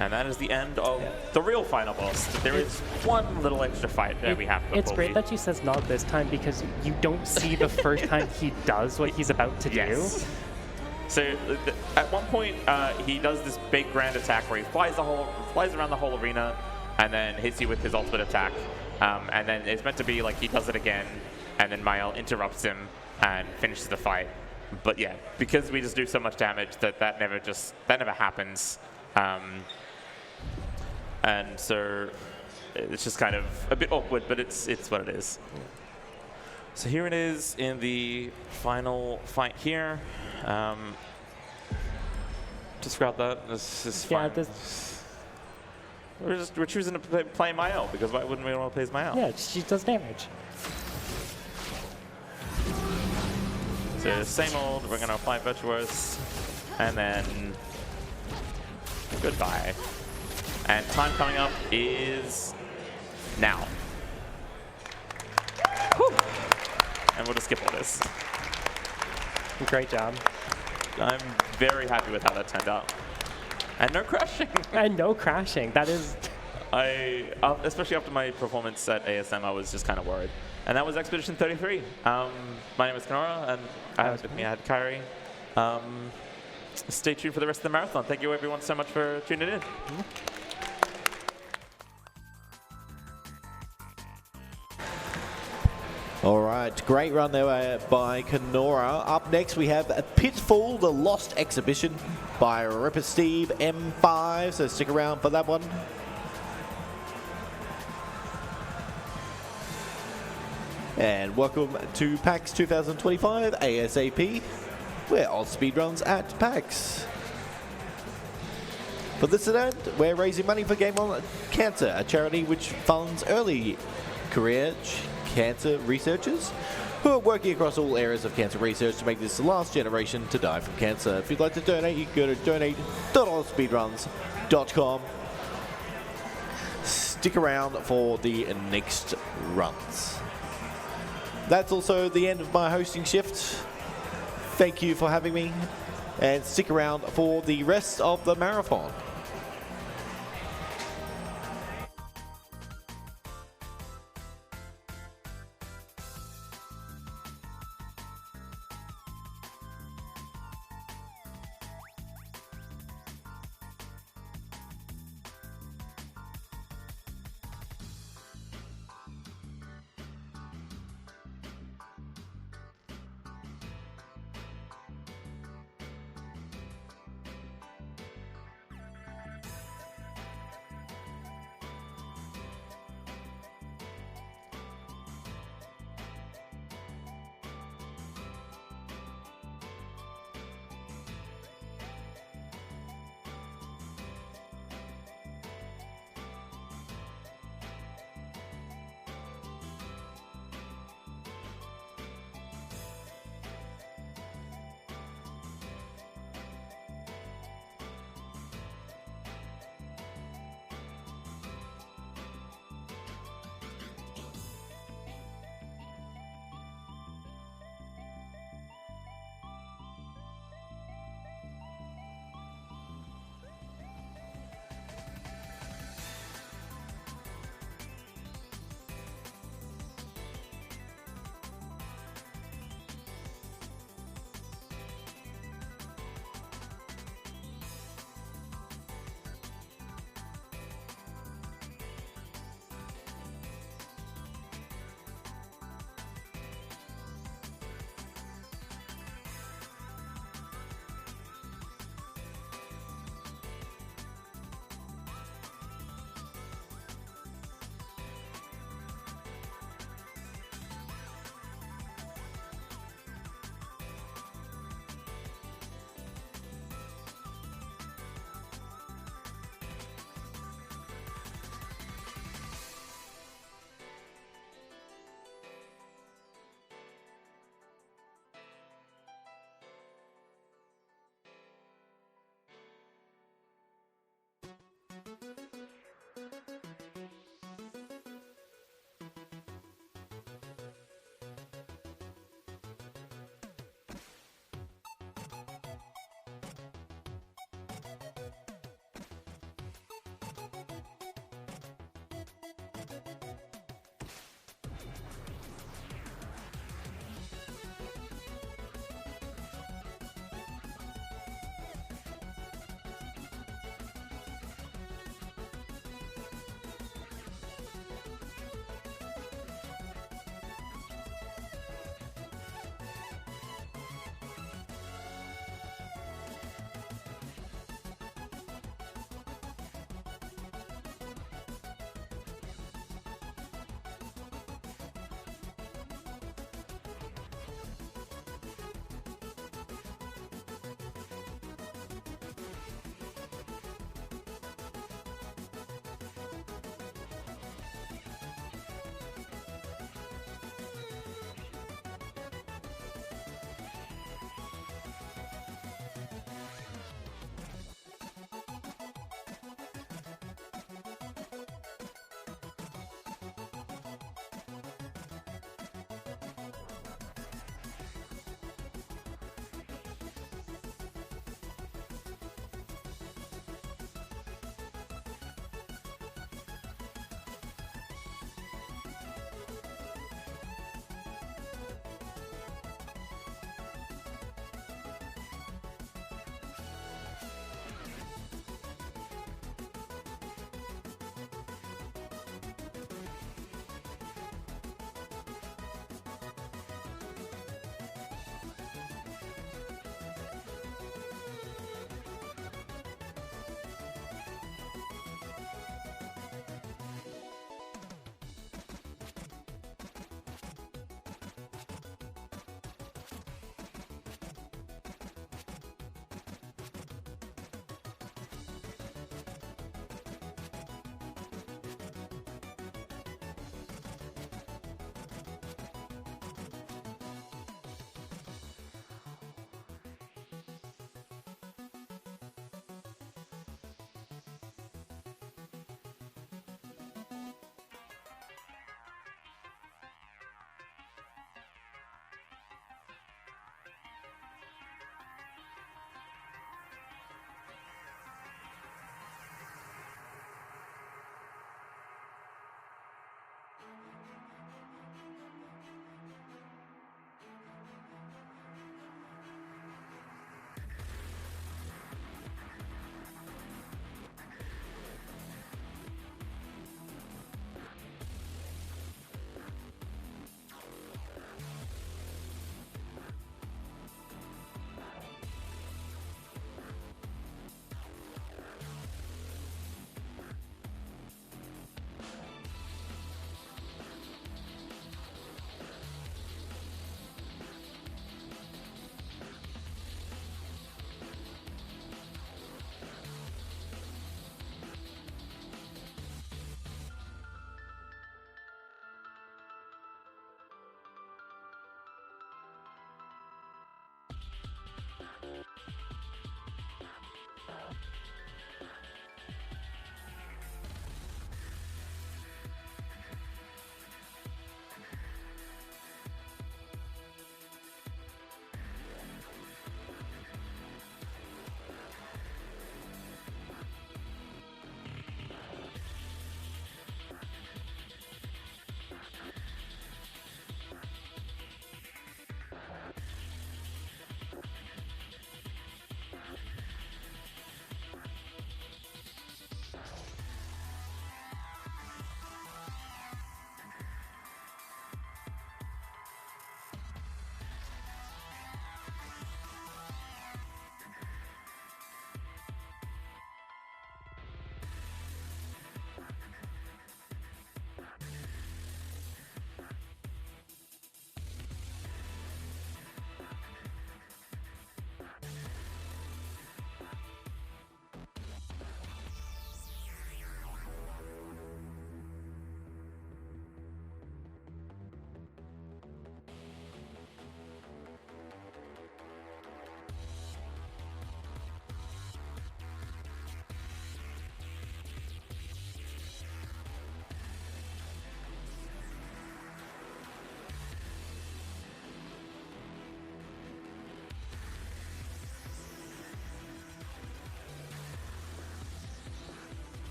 And that is the end of the real final boss. There is one little extra fight that we have before.
It's great that she says not this time because you don't see the first time he does what he's about to do.
So at one point, he does this big grand attack where he flies around the whole arena and then hits you with his ultimate attack. And then it's meant to be like he does it again, and then Mael interrupts him and finishes the fight. But yeah, because we just do so much damage that never happens. And so it's just kind of a bit awkward, but it's what it is. So here it is in the final fight here. Just grab that. This is fine. We're choosing to play Mael because why wouldn't we want to play as Mael?
Yeah, she does damage.
So same old. We're gonna apply Virtuose, and then goodbye. And time coming up is now. Whew. And we'll just skip all this.
Great job.
I'm very happy with how that turned out. And no crashing.
And no crashing. That is...
especially after my performance at ASM, I was just kind of worried. And that was Expedition 33. My name is Kenorah, and with me I had Kyrie. Stay tuned for the rest of the marathon. Thank you everyone so much for tuning in.
All right, great run there by Kenorah. Up next, we have Pitfall, the Lost Exhibition by Ripper Steve M5, so stick around for that one. And welcome to PAX 2025 ASAP. We're AusSpeedruns at PAX. For this event, we're raising money for Game On Cancer, a charity which funds early career cancer researchers who are working across all areas of cancer research to make this the last generation to die from cancer. If you'd like to donate, you can go to donate.ausspeedruns.com. Stick around for the next runs. That's also the end of my hosting shift. Thank you for having me, and stick around for the rest of the marathon.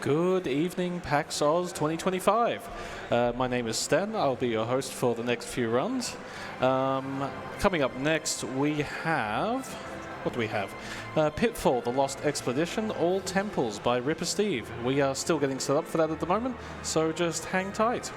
Good evening, PAX Oz 2025. My name is Sten. I'll be your host for the next few runs. Coming up next, we have... What do we have? Pitfall, The Lost Expedition, All Temples by Ripper Steve. We are still getting set up for that at the moment, so just hang tight.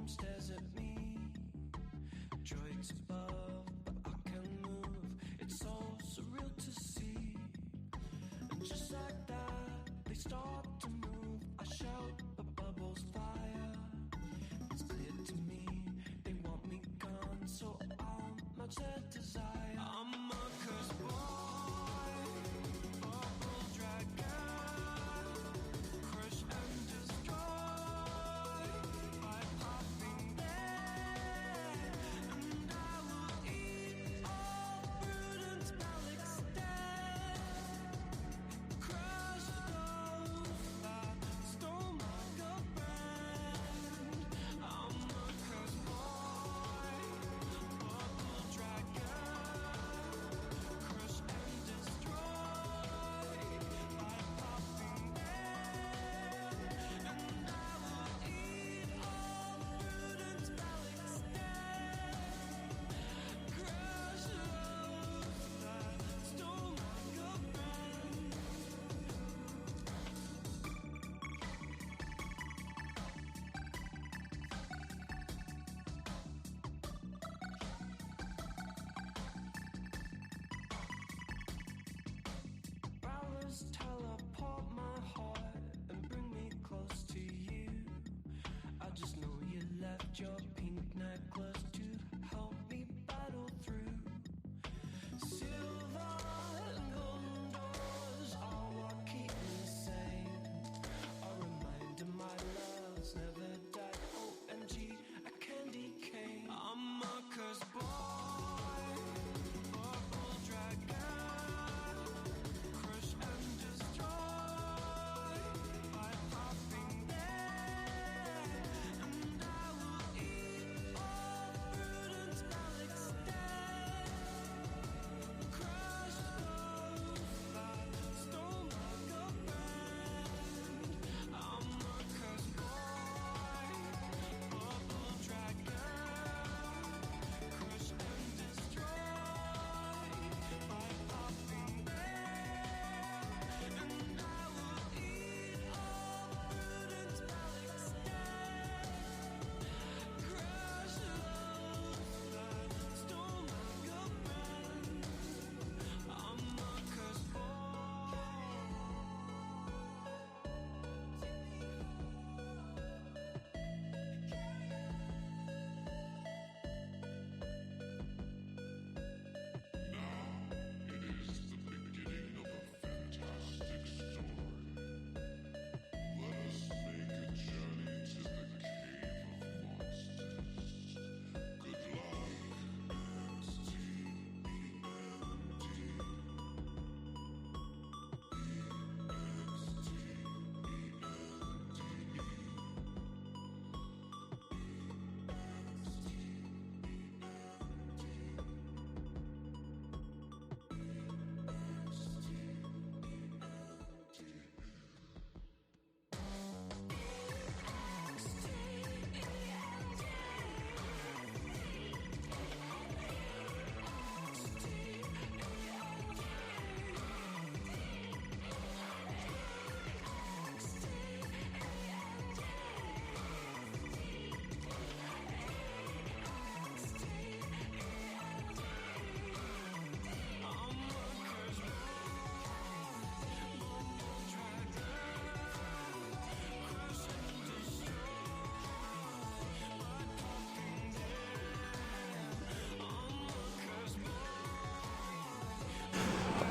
Stares at me, droids above, but I can move. It's so surreal to see. And just like that, they start to move. I shout, the bubbles fire. It's clear to me, they want me gone, so I'll match their desire. I'm a cursed boy, bubble dragon, crush and destroy. Dragon your pink necklace to help me battle through. Silver and golden doors are what keep me sane. A reminder my love's never died. OMG, a candy cane. I'm a cursed boy, purple dragon, crush and destroy by popping there, and I will eat all prudence while extend. Crush those that stole my girlfriend. I'm a cursed boy, purple dragon, crush and destroy by popping there, and I will eat all prudence while extend. Crush those that stole my girlfriend. I'm a cursed boy.
It is the beginning of a fantastic story. Let us make a journey to the cave of monsters. Good luck,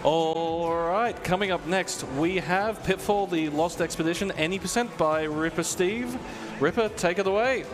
All right, coming up next, we have Pitfall, the Lost Expedition, Any Percent by Ripper Steve. Ripper, take it away.